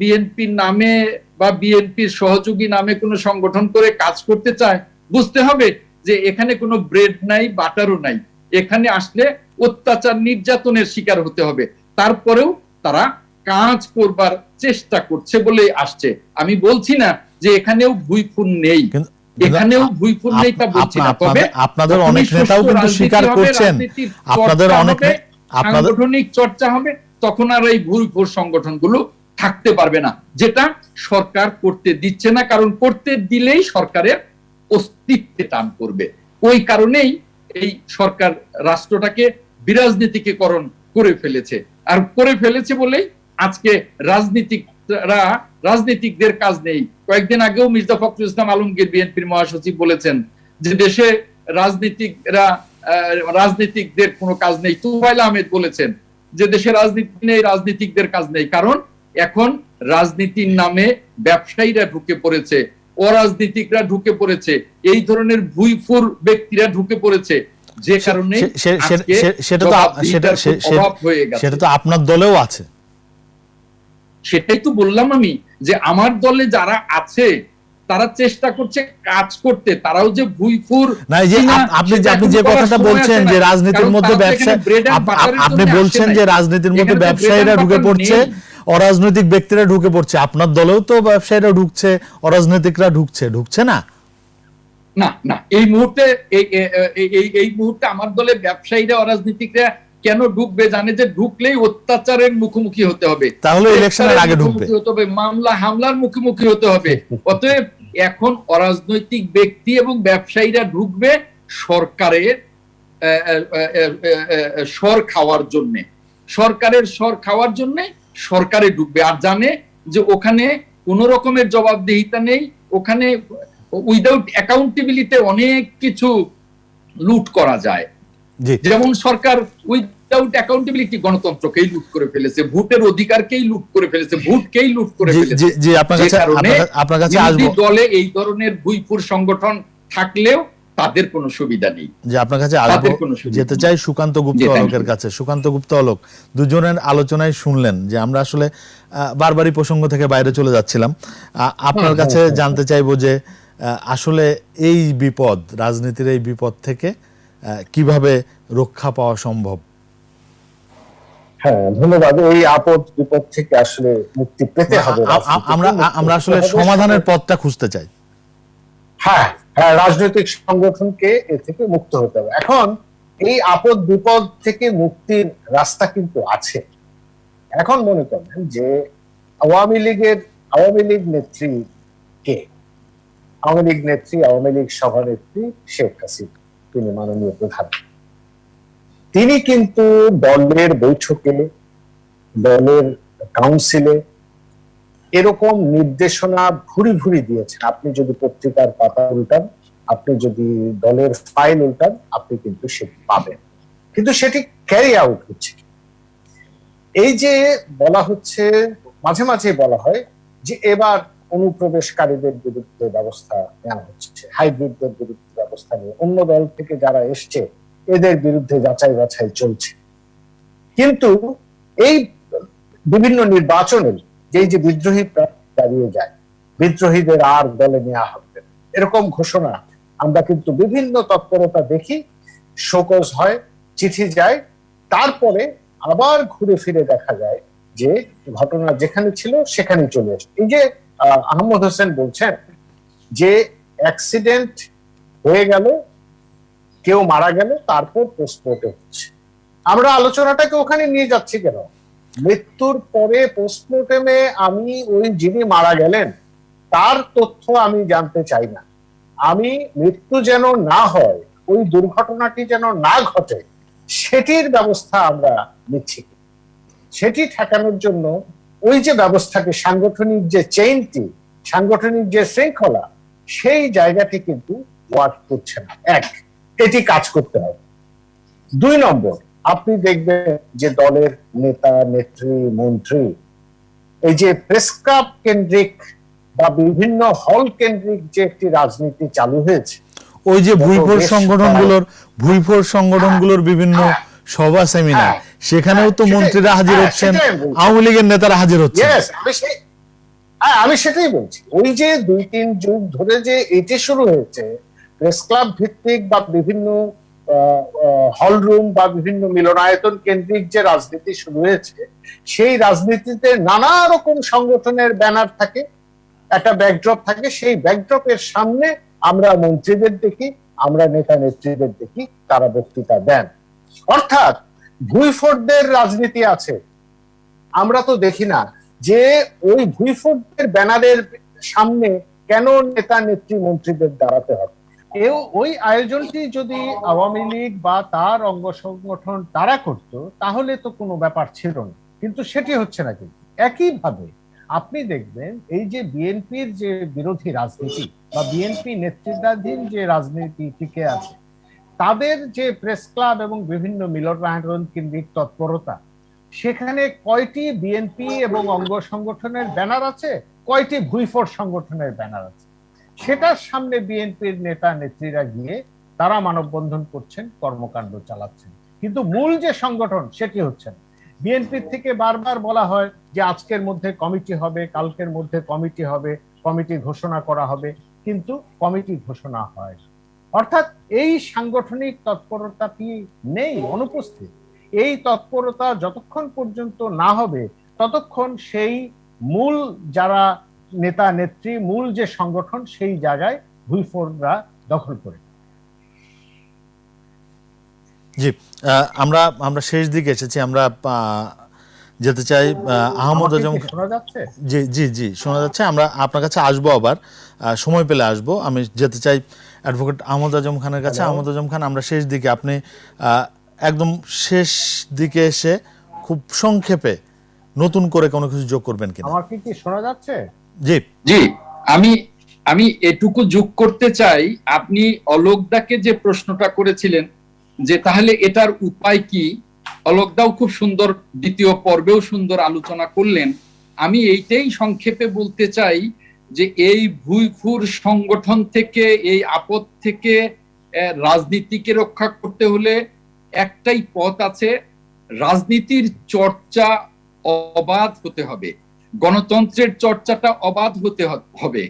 বিএনপির নামে বা বিএনপির সহযোগী নামে কোনো সংগঠন করে কাজ করতে চায়, বুঝতে হবে যে এখানে কোনো ব্রেড নাই, বাটারও নাই। এখানে আসলে অত্যাচার নির্যাতনের শিকার হতে হবে। তারপরেও তারা কাজ করবার চেষ্টা করছে বলে আসছে। আমি বলছি না যে এখানেও ভুইফুন নেই, এখানেও ভুইফুন নেই তা বলছি না। তবে আপনাদের অনেক নেতাও কিন্তু স্বীকার করছেন, আপনাদের অনেক সাংগঠনিক চর্চা হবে, তখন আর এই ভুইফুর সংগঠনগুলো থাকতে পারবে না, যেটা সরকার করতে দিচ্ছে না। কারণ করতে দিলেই সরকারের অস্তিত্বে টান করবে। ওই কারণেই এই সরকার রাষ্ট্রটাকে বিরাজনীতিকীকরণ করে ফেলেছে। আর করে ফেলেছে বলেই আজকে রাজনীতিকদের কাজ নেই। কয়েকদিন আগেও মির্জা ফখরুল ইসলাম আলমগীর বিএনপির মহাসচিব বলেছেন যে দেশে রাজনীতিকদের কোনো কাজ নেই। তুফাইল আহমেদ বলেছেন যে দেশে রাজনীতি নেই, রাজনীতিকদের কাজ নেই। কারণ এখন রাজনীতির নামে ব্যবসায়ীরা ঢুকে পড়েছে, অরাজনীতিকরা ঢুকে পড়েছে, এই ধরনের ভুইফুর ব্যক্তিরা ঢুকে পড়েছে, যে কারণে সেটা তো আপনার দলেও আছে। সেটাই তো বললাম আমি, যে আমার দলে যারা আছে তারা চেষ্টা করছে কাজ করতে, তারাও যে ভুইফুর না। যে আপনি যে কথাটা বলছেন যে রাজনীতির মধ্যে আপনি বলছেন যে রাজনীতির মধ্যে ব্যবসায়ীরা ঢুকে পড়ছে, অরাজনৈতিক ব্যক্তিরা ঢুকে পড়ছে। আপনার দলেও তো ব্যবসায়ীরা ঢুকছে, অরাজনৈতিকরা ঢুকছে না? না না, এই মুহূর্তে আমার দলে ব্যবসায়ীরা অরাজনীতিকরা কেন ঢুকবে? জানে যে ঢুকলেই অত্যাচারের মুখোমুখি হতে হবে, তাহলে ইলেকশনের আগে ঢুকবে, মামলা হামলার মুখোমুখি হতে হবে। অতএব এখন অরাজনৈতিক ব্যক্তি এবং ব্যবসায়ীরা ঢুকবে সরকারের সর খাওয়ার জন্য, সরকারে ঢুকবে। আর জানে যে ওখানে কোন রকমের জবাবদিহিতা নেই, ওখানে উইদাউট অ্যাকাউন্টেবিলিটি অনেক কিছু লুট করা যায়। যেমন সরকার উইদাউট অ্যাকাউন্টেবিলিটি গণতন্ত্রকেই লুট করে ফেলেছে, ভোটের অধিকারকেই লুট করে ফেলেছে, ভোটকেই লুট করে ফেলেছে। দলে এই ধরনের ভুইফুর সংগঠন থাকলেও তাদের কোনো সুবিধা নেই। যে আপনার কাছে যেতে চাই সুকান্ত গুপ্ত অলোকের কাছে। সুকান্ত গুপ্ত অলোক, দুজনের আলোচনায় শুনলেন যে আমরা আসলে বারবারই প্রসঙ্গ থেকে বাইরে চলে যাচ্ছিলাম। আপনার কাছে জানতে চাইবো যে আসলে এই বিপদ, রাজনীতির এই বিপদ থেকে কিভাবে রক্ষা পাওয়া সম্ভব? হ্যাঁ, ধন্যবাদ। এই আপদ বিপদ থেকে আসলে মুক্তি পেতে হবে। আমরা আসলে সমাধানের পথটা খুঁজতে চাই। হ্যাঁ, রাজনৈতিক সংগঠনকে এ থেকে মুক্ত হতে হবে। এখন এই আপদ বিপদ থেকে মুক্তির রাস্তা কিন্তু আছে। এখন মনে করেন যে আওয়ামী লীগ নেত্রী কে? আওয়ামী লীগ সভানেত্রী শেখ হাসিনা, তিনি মাননীয় প্রধান। তিনি কিন্তু দলের বৈঠকে, দলের কাউন্সিলে এরকম নির্দেশনা ভুরি দিয়েছেন। আপনি যদি পত্রিকার পাতা উল্টান, আপনি যদি দলের ফাইল উল্টান, আপনি কিন্তু সেটি পাবেন। কিন্তু সেটি ক্যারি আউট হচ্ছে। এই যে বলা হচ্ছে, মাঝে মাঝে বলা হয় যে এবার অনুপ্রবেশকারীদের বিরুদ্ধে ব্যবস্থা নেওয়া হচ্ছে, হাইব্রিডদের বিরুদ্ধে ব্যবস্থা নিয়ে অন্য দল থেকে যারা এসছে এদের বিরুদ্ধে যাচাই বাছাই চলছে। কিন্তু এই বিভিন্ন নির্বাচনের যে বিদ্রোহী দাঁড়িয়ে যায়, বিদ্রোহীদের আর দলে নেওয়া হবে এরকম ঘোষণা আমরা কিন্তু বিভিন্ন তৎপরতা দেখি, শোকজ হয়, চিঠি যায়, তারপরে আবার ঘুরে ফিরে দেখা যায় যে ঘটনা যেখানে ছিল সেখানে চলে আসে। এই যে আহমদ হোসেন বলছেন যে অ্যাক্সিডেন্ট হয়ে গেল, কেউ মারা গেল, তারপর পোস্টমর্টম হচ্ছে। আমরা আলোচনাটাকে ওখানে নিয়ে যাচ্ছি কেন? মৃত্যুর পরে পোস্টমর্টমে আমি ওই যিনি মারা গেলেন তার তথ্য আমি জানতে চাই না। আমি মৃত্যু যেন না হয়, ওই দুর্ঘটনাটি যেন না ঘটে, সেটির ব্যবস্থা আমরা নিচ্ছি। সেটি ঠেকানোর জন্য ওই যে ব্যবস্থাটি, সাংগঠনিক যে চেইনটি, সাংগঠনিক যে শৃঙ্খলা, সেই জায়গাটি কিন্তু ওয়ার্ক করছে না। এটি কাজ করতে হবে। 2 নম্বর, আপনি দেখবেন যে দলের নেতা নেত্রী মন্ত্রী এই যে প্রেস ক্লাব কেন্দ্রিক বা বিভিন্ন হল কেন্দ্রিক যে একটি রাজনীতি চালু হয়েছে, ওই যে ভুইফোর সংগঠনগুলোর বিভিন্ন সভা সেমিনার, সেখানেও তো মন্ত্রীরা হাজির হচ্ছেন, আওয়ামী লীগের নেতারা হাজির হচ্ছেন। আমি সেটাই বলছি। ওই যে 2-3 যুগ ধরে যে এটি শুরু হয়েছে, প্রেস ক্লাব ভিত্তিক বা বিভিন্ন হলরুম বা বিভিন্ন মিলনায়তন কেন্দ্রিক যে রাজনীতি শুরু হয়েছে, সেই রাজনীতিতে নানা রকম সংগঠনের ব্যানার থাকে, একটা ব্যাকড্রপ থাকে। সেই ব্যাকড্রপের সামনে আমরা মন্ত্রীদের দেখি, আমরা নেতা নেত্রীদের দেখি, তারা বক্তৃতা দেন। অর্থাৎ ভুইফোরদের রাজনীতি আছে। আমরা তো দেখি না যে ওই ভুইফোরদের ব্যানারের সামনে কেন নেতা নেত্রী মন্ত্রীদের দাঁড়াতে হবে। ওই আয়োজনটি যদি আওয়ামী লীগ বা তার অঙ্গ সংগঠন তারা করত তাহলে তো কোনো ব্যাপার ছিল না, কিন্তু সেটি হচ্ছে না। কিন্তু একইভাবে আপনি দেখবেন এই যে বিএনপির যে বিরোধী রাজনীতি বা বিএনপি নেতৃত্বাধীন যে রাজনীতি টিকে আছে, তাদের যে প্রেস ক্লাব এবং বিভিন্ন মিলনায়তন কেন্দ্রিক তৎপরতা, সেখানে কয়টি বিএনপি এবং অঙ্গ সংগঠনের ব্যানার আছে, কয়টি ভুইফোর সংগঠনের ব্যানার আছে, সেটার সামনে বিএনপির নেতা নেত্রীরা গিয়ে তারা মানববন্ধন করছেন, কর্মকাণ্ড চালাচ্ছেন, কিন্তু মূল যে সংগঠন সেটি হচ্ছে না। বিএনপির থেকে বারবার বলা হয় যে আজকের মধ্যে কমিটি হবে, কালকের মধ্যে কমিটি হবে, কমিটি ঘোষণা করা হবে, কিন্তু কমিটি ঘোষণা হয় না। অর্থাৎ এই সাংগঠনিক তৎপরতাটি নেই, অনুপস্থিত। এই তৎপরতা যতক্ষণ পর্যন্ত না হবে ততক্ষণ সেই মূল যারা নেতা নেত্রী, মূল যে সংগঠন, সেই জায়গায় ভুইফোররা দখল করে। জি, আমরা শেষ দিকে এসেছি। আমরা যেতে চাই আহমদ আজম। শোনা যাচ্ছে? জি জি জি, শোনা যাচ্ছে। আমরা আপনার কাছে আসবো, আবার সময় পেলে আসবো। আমি যেতে চাই অ্যাডভোকেট আহমদ আজম খানের কাছে। আহমদ আজম খান, আমরা শেষ দিকে, আপনি একদম শেষ দিকে এসে খুব সংক্ষেপে নতুন করে কোনো কিছু যোগ করবেন কিনা? আমার কি শোনা যাচ্ছে? জি জি, আমি এটুকু যোগ করতে চাই, আপনি অলোকদাকে যে প্রশ্নটা করেছিলেন যে তাহলে এটার উপায় কি, অলোকদাও খুব সুন্দর দ্বিতীয় পর্বেও সুন্দর আলোচনা করলেন। আমি এইটাই সংক্ষেপে বলতে চাই যে এই ভুইফুর সংগঠন থেকে, এই আপদ থেকে রাজনীতিকে রক্ষা করতে হলে একটাই পথ আছে, রাজনীতির চর্চা অবাধ হতে হবে, গণতন্ত্রের চর্চাটা অবাধ হতে হবে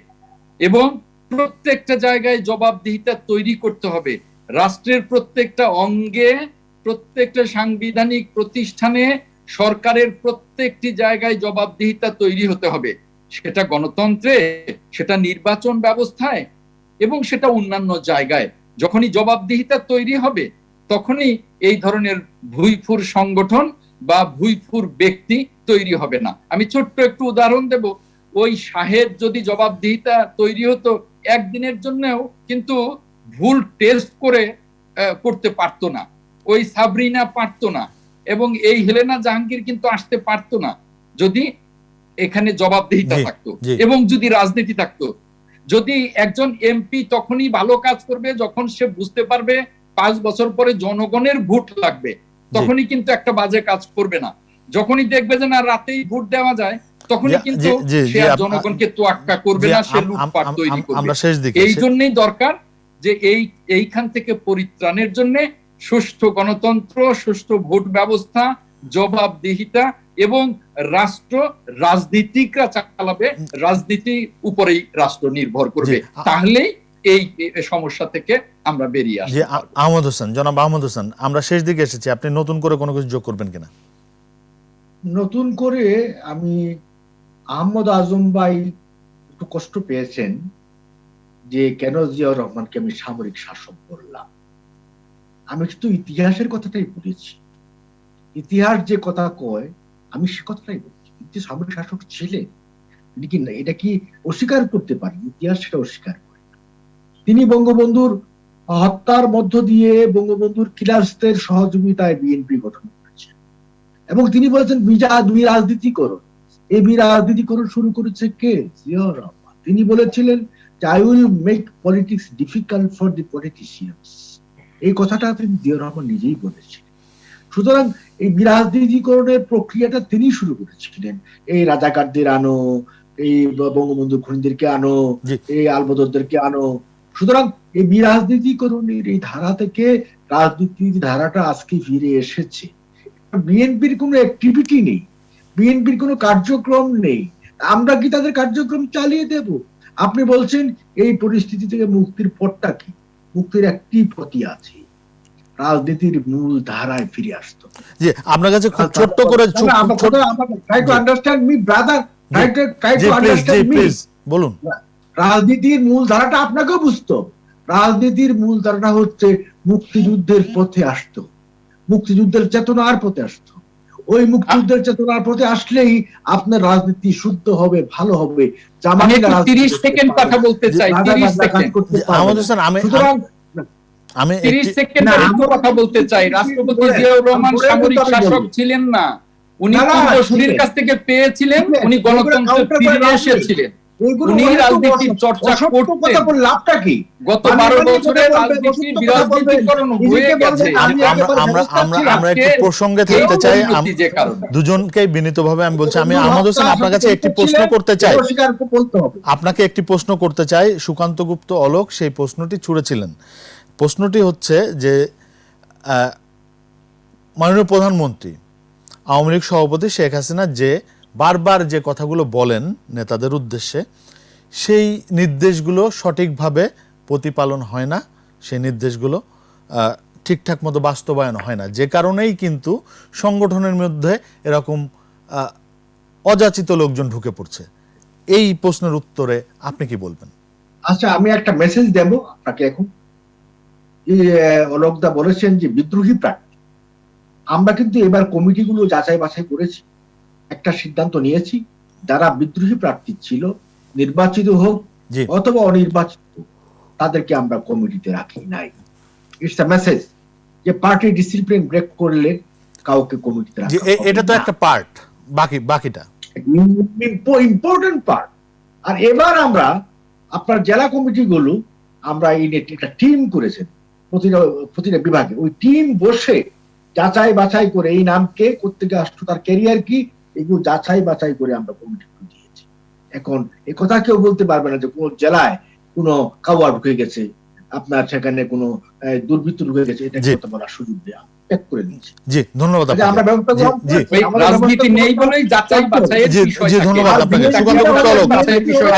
এবং প্রত্যেকটা জায়গায় জবাবদিহিতা তৈরি করতে হবে। রাষ্ট্রের প্রত্যেকটা অঙ্গে, প্রত্যেকটা সাংবিধানিক প্রতিষ্ঠানে, সরকারের প্রত্যেকটি জায়গায় জবাবদিহিতা তৈরি হতে হবে। সেটা গণতন্ত্রে, সেটা নির্বাচন ব্যবস্থায় এবং সেটা অন্যান্য জায়গায়। যখনই জবাবদিহিতা তৈরি হবে তখনই এই ধরনের ভুইফুর সংগঠন বা ভুইফুর ব্যক্তি তৈরি হবে না। আমি ছোট্ট একটু উদাহরণ দেব। ওই শাহেদ যদি জবাবদিহিতা তৈরি হতো একদিনের জন্যও কিন্তু ভুল টেস্ট করে করতে পারতো না, ওই সাবরিনা পারতো না এবং এই হেলেনা জাহাঙ্গীর কিন্তু আসতে পারতো না যদি এখানে জবাবদিহিতা থাকতো এবং যদি রাজনীতি থাকতো। যদি একজন এমপি তখনই ভালো কাজ করবে যখন সে বুঝতে পারবে 5 বছর পরে জনগণের ভোট লাগবে, তখনই কিন্তু একটা বাজে কাজ করবে না। যখনই দেখবে যে না রাতেই ভোট দেওয়া যায় তখনই কিন্তু সে জনগণকে তোয়াক্কা করবে না, সে লুটপাট তৈরি করবে। এই জন্যই দরকার যে এইখান থেকে পরিত্রাণের জন্য সুষ্ঠু গণতন্ত্র, সুষ্ঠু ভোট ব্যবস্থা, জবাবদিহিতা এবং রাষ্ট্র রাজনীতিকরা চালাবে, রাজনীতির উপরেই রাষ্ট্র নির্ভর করবে, তাহলেই এই সমস্যা থেকে আমরা বেরিয়ে আসব। আহমদ হোসেন, জনাব আহমদ হোসেন, আমরা শেষ দিকে এসেছি, আপনি নতুন করে কোনো কিছু যোগ করবেন কিনা? নতুন করে আমি, আহমদ আজম ভাই একটু কষ্ট পেয়েছেন যে কেন জিয়াউর রহমানকে আমি সামরিক শাসক বললাম। আমি কিন্তু ইতিহাসের কথাটাই বলেছি। ইতিহাস যে কথা কয় আমি সে কথাটাই বলছি। তিনি সামরিক শাসক ছিলেন, এটা কি অস্বীকার করতে পারি? ইতিহাস সেটা অস্বীকার করে। তিনি বঙ্গবন্ধুর হত্যার মধ্য দিয়ে বঙ্গবন্ধুর খিলাফতের সহযোগিতায় বিএনপি গঠন করেছেন এবং তিনি বলেছেন বিরাজনীতিকরণ। এই বিরাজনীতিকরণ শুরু করেছে কে? জিয়াউর রহমান। তিনি বলেছিলেন যে I will make politics difficult for the politicians. এই কথাটা তিনি জিয়াউর রহমান নিজেই বলেছিলেন। সুতরাং এই বিরাজনীতিকরণের প্রক্রিয়াটা তিনি শুরু করেছিলেন। এই রাজাকারদের আনো, এই বঙ্গবন্ধু খুনিদেরকে আনো, এই আলবদরদেরকে আনো। সুতরাং এই বিরাজনীতিকরণের এই ধারা থেকে রাজনীতির ধারাটা আজকে ফিরে এসেছে। বিএনপির কোনো অ্যাক্টিভিটি নেই, বিএনপির কোনো কার্যক্রম নেই। আমরা কি তাদের কার্যক্রম চালিয়ে দেব? আপনি বলছেন এই পরিস্থিতি থেকে মুক্তির পথটা কি? মুক্তির একটি পথই আছে, রাজনীতির মূল ধারায় ফিরে আসতো। জি, আপনার কাছে খুব ছোট্ট করে try to understand me brother, try to understand me, বলুন। রাজনীতির মূল ধারাটা আপনাকেও বুঝতো। রাজনীতির মূল ধারাটা হচ্ছে মুক্তিযুদ্ধের পথে আসতো, মুক্তিযুদ্ধের চেতনার পথে আসতো। ওই মুক্তিযুদ্ধের চেতনার প্রতি আসলেই আপনার রাজনীতি শুদ্ধ হবে, ভালো হবে। আমি একটু 30 সেকেন্ড কথা বলতে চাই, 30 সেকেন্ড। আহমদ হোসেন, আমি 30 সেকেন্ড একটু কথা বলতে চাই। রাষ্ট্রপতি জিয়াউর রহমান সামরিক শাসক ছিলেন না, উনি পূর্বসূরির কাছ থেকে পেয়েছিলেন, উনি গণতন্ত্র ফিরে এসেছিলেন, উনি রাজনীতির চর্চা করতেন। লাভটা কি? গত 12 বছরের রাজনীতির বিরাজনীতিকরণ হয়ে গেছে। আমরা একটু প্রসঙ্গে থাকতে চাই, দুজনকে বিনীতভাবে আমি বলছি, আমি আহমদ হোসেন আপনার কাছে একটি প্রশ্ন করতে চাই, আপনাকে একটি প্রশ্ন করতে চাই। সুকান্ত গুপ্ত অলোক সেই প্রশ্নটি ছুড়েছিলেন। প্রশ্নটি হচ্ছে যে মাননীয় প্রধানমন্ত্রী, আওয়ামী লীগ সভাপতি শেখ হাসিনা যে বারবার যে কথাগুলো বলেন নেতাদের উদ্দেশ্যে, সেই নির্দেশগুলো সঠিকভাবে প্রতিপালন হয় না, সেই নির্দেশগুলো ঠিকঠাক মতো বাস্তবায়ন হয় না, যে কারণেই কিন্তু সংগঠনের মধ্যে এরকম অযাচিত লোকজন ঢুকে পড়ছে। এই প্রশ্নের উত্তরে আপনি কি বলবেন? আচ্ছা, আমি একটা মেসেজ দেব আপনাকে। এখন অলোকদা বলেছেন যে বিদ্রোহী প্রার্থী, আমরা কিন্তু এবার কমিটিগুলো যাচাই বাছাই করেছি, একটা সিদ্ধান্ত নিয়েছি, যারা বিদ্রোহী প্রার্থী ছিল, নির্বাচিত হোক অথবা অনির্বাচিত, তাদেরকে আমরা কমিটিতে রাখি নাই। ইটস আ মেসেজ যে পার্টি ডিসিপ্লিন ব্রেক করলে কাউকে কমিটিতে রাখা হবে না। এটা তো একটা পার্ট, বাকিটা ইম্পর্টেন্ট পার্ট। আর এবার আমরা আপনার জেলা কমিটিগুলো আমরা একটা টিম করেছেন প্রতিটা বিভাগে, ওই টিম বসে যাচাই বাছাই করে এই নাম কে, কোত্থেকে আসতো, তার ক্যারিয়ার কি, এগুলো যাচাই বাছাই করে আমরা কমিটি দিয়েছি। এখন এ কথা কেউ বলতে পারবে না যে কোন জেলায় কোনো কাওয়া ঢুকে গেছে, আপনার সেখানে কোনো দুর্বৃত্ত ঢুকে গেছে, এটা কথা বলার সুযোগ দেয়া চেক করে নিয়েছি। জি, ধন্যবাদ আপনাকে। আমরা ব্যবস্থা গ্রহণ করেছি, রাজনীতি নেই বলেই যাচাই বাছাইয়ের বিষয়। জি, ধন্যবাদ আপনাকে। সুকান্ত গুপ্ত অলোক,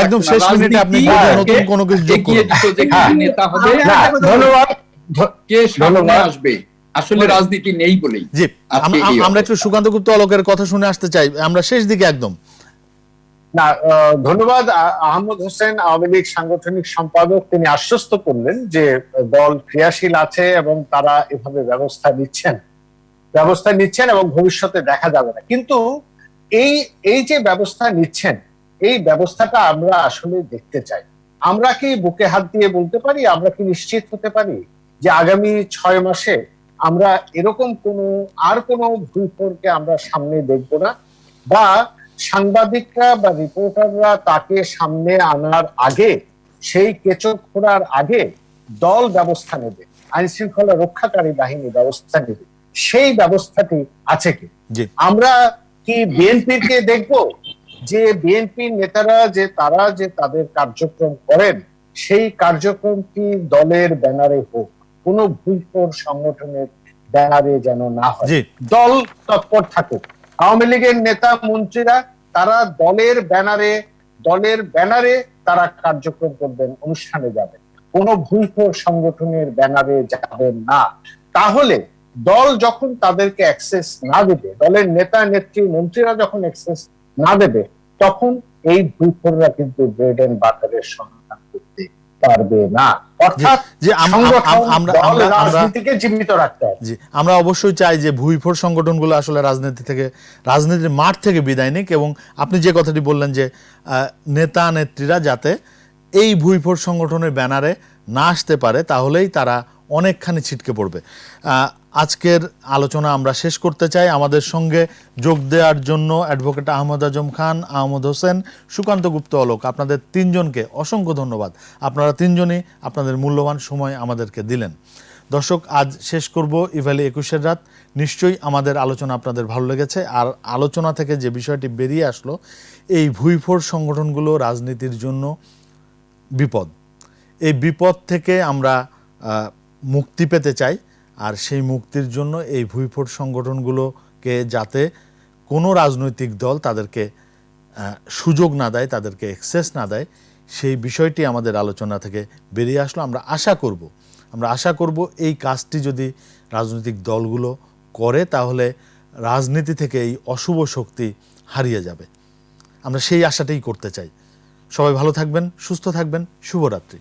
একদম শেষ মিনিটে আপনি নতুন কোনো কিছু যোগ করুন। নেতা হবে, ধন্যবাদ। কে সামনে আসবে, আসলে রাজনীতি নেই বলেই। জি, আমরা একটু সুকান্ত গুপ্ত অলোকের কথা শুনে আসতে চাই, আমরা শেষ দিকে একদম। না, ধন্যবাদ। আহমদ হোসেন, আওয়ামী লীগ সাংগঠনিক সম্পাদক, তিনি আশ্বস্ত করলেন যে দল ক্রিয়াশীল আছে এবং তারা এভাবে ব্যবস্থা নিচ্ছেন এবং ভবিষ্যতে দেখা যাবে না। কিন্তু এই যে ব্যবস্থা নিচ্ছেন, এই ব্যবস্থাটা আমরা আসলে দেখতে চাই। আমরা কি বুকে হাত দিয়ে বলতে পারি, আমরা কি নিশ্চিত হতে পারি যে আগামী 6 মাসে আমরা এরকম আর কোনো ভুলকে আমরা সামনে দেখব না, বা সাংবাদিকরা বা রিপোর্টাররা তাকে সামনে আনার আগে, সেই কেচো খোঁড়ার আগে দল ব্যবস্থা নেবে, আইন শৃঙ্খলা রক্ষাকারী বাহিনী ব্যবস্থা নেবে, সেই ব্যবস্থাটি আছে কি? আমরা কি বিএনপির কে দেখব যে বিএনপির নেতারা তারা তাদের কার্যক্রম করেন, সেই কার্যক্রমটি দলের ব্যানারে হোক, কোনো ভুলখোর সংগঠনের ব্যানারে যেন না হয়, দল তৎপর থাকুক। আওয়ামী লীগের নেতা মন্ত্রীরা তারা দলের ব্যানারে তারা কার্যক্রম করবেন, অনুষ্ঠানে যাবেন, কোনো ভুলখোর সংগঠনের ব্যানারে যাবেন না। তাহলে দল যখন তাদেরকে অ্যাক্সেস না দেবে, দলের নেতা নেত্রী মন্ত্রীরা যখন অ্যাক্সেস না দেবে, তখন এই ভুলখোররা কিন্তু ব্রেড এন্ড বাটারের সন্ধান করতে পারবে না। অর্থাৎ রাজনীতিকে জীবিত রাখতে হবে। জি, আমরা অবশ্যই চাই যে ভুইফোর সংগঠনগুলো আসলে রাজনীতির মাঠ থেকে বিদায় নিক, এবং আপনি যে কথাটি বললেন যে নেতা নেত্রীরা যাতে এই ভুইফোর সংগঠনের ব্যানারে না আসতে পারে, তাহলেই তারা অনেকখানি ছিটকে পড়বে। আজকের আলোচনা আমরা শেষ করতে চাই। আমাদের সঙ্গে যোগ দেওয়ার জন্য অ্যাডভোকেট আহমদ আজম খান, আহমদ হোসেন, সুকান্ত গুপ্ত অলোক, আপনাদের তিনজনকে অসংখ্য ধন্যবাদ। আপনারা তিনজনই আপনাদের মূল্যবান সময় আমাদেরকে দিলেন। দর্শক, আজ শেষ করব ইভ্যালি 21-এর রাত। নিশ্চয়ই আমাদের আলোচনা আপনাদের ভালো লেগেছে। আর আলোচনা থেকে যে বিষয়টি বেরিয়ে আসলো, এই ভুইফোর সংগঠনগুলো রাজনীতির জন্য বিপদ। এই বিপদ থেকে আমরা মুক্তি পেতে চাই, আর সেই মুক্তির জন্য এই ভুইফোর সংগঠনগুলোকে যাতে কোনো রাজনৈতিক দল তাদেরকে সুযোগ না দেয়, তাদেরকে অ্যাক্সেস না দেয়, সেই বিষয়টি আমাদের আলোচনা থেকে বেরিয়ে আসলো। আমরা আশা করব এই কাজটি যদি রাজনৈতিক দলগুলো করে, তাহলে রাজনীতি থেকে এই অশুভ শক্তি হারিয়ে যাবে। আমরা সেই আশাটাই করতে চাই। সবাই ভালো থাকবেন, সুস্থ থাকবেন। শুভরাত্রি।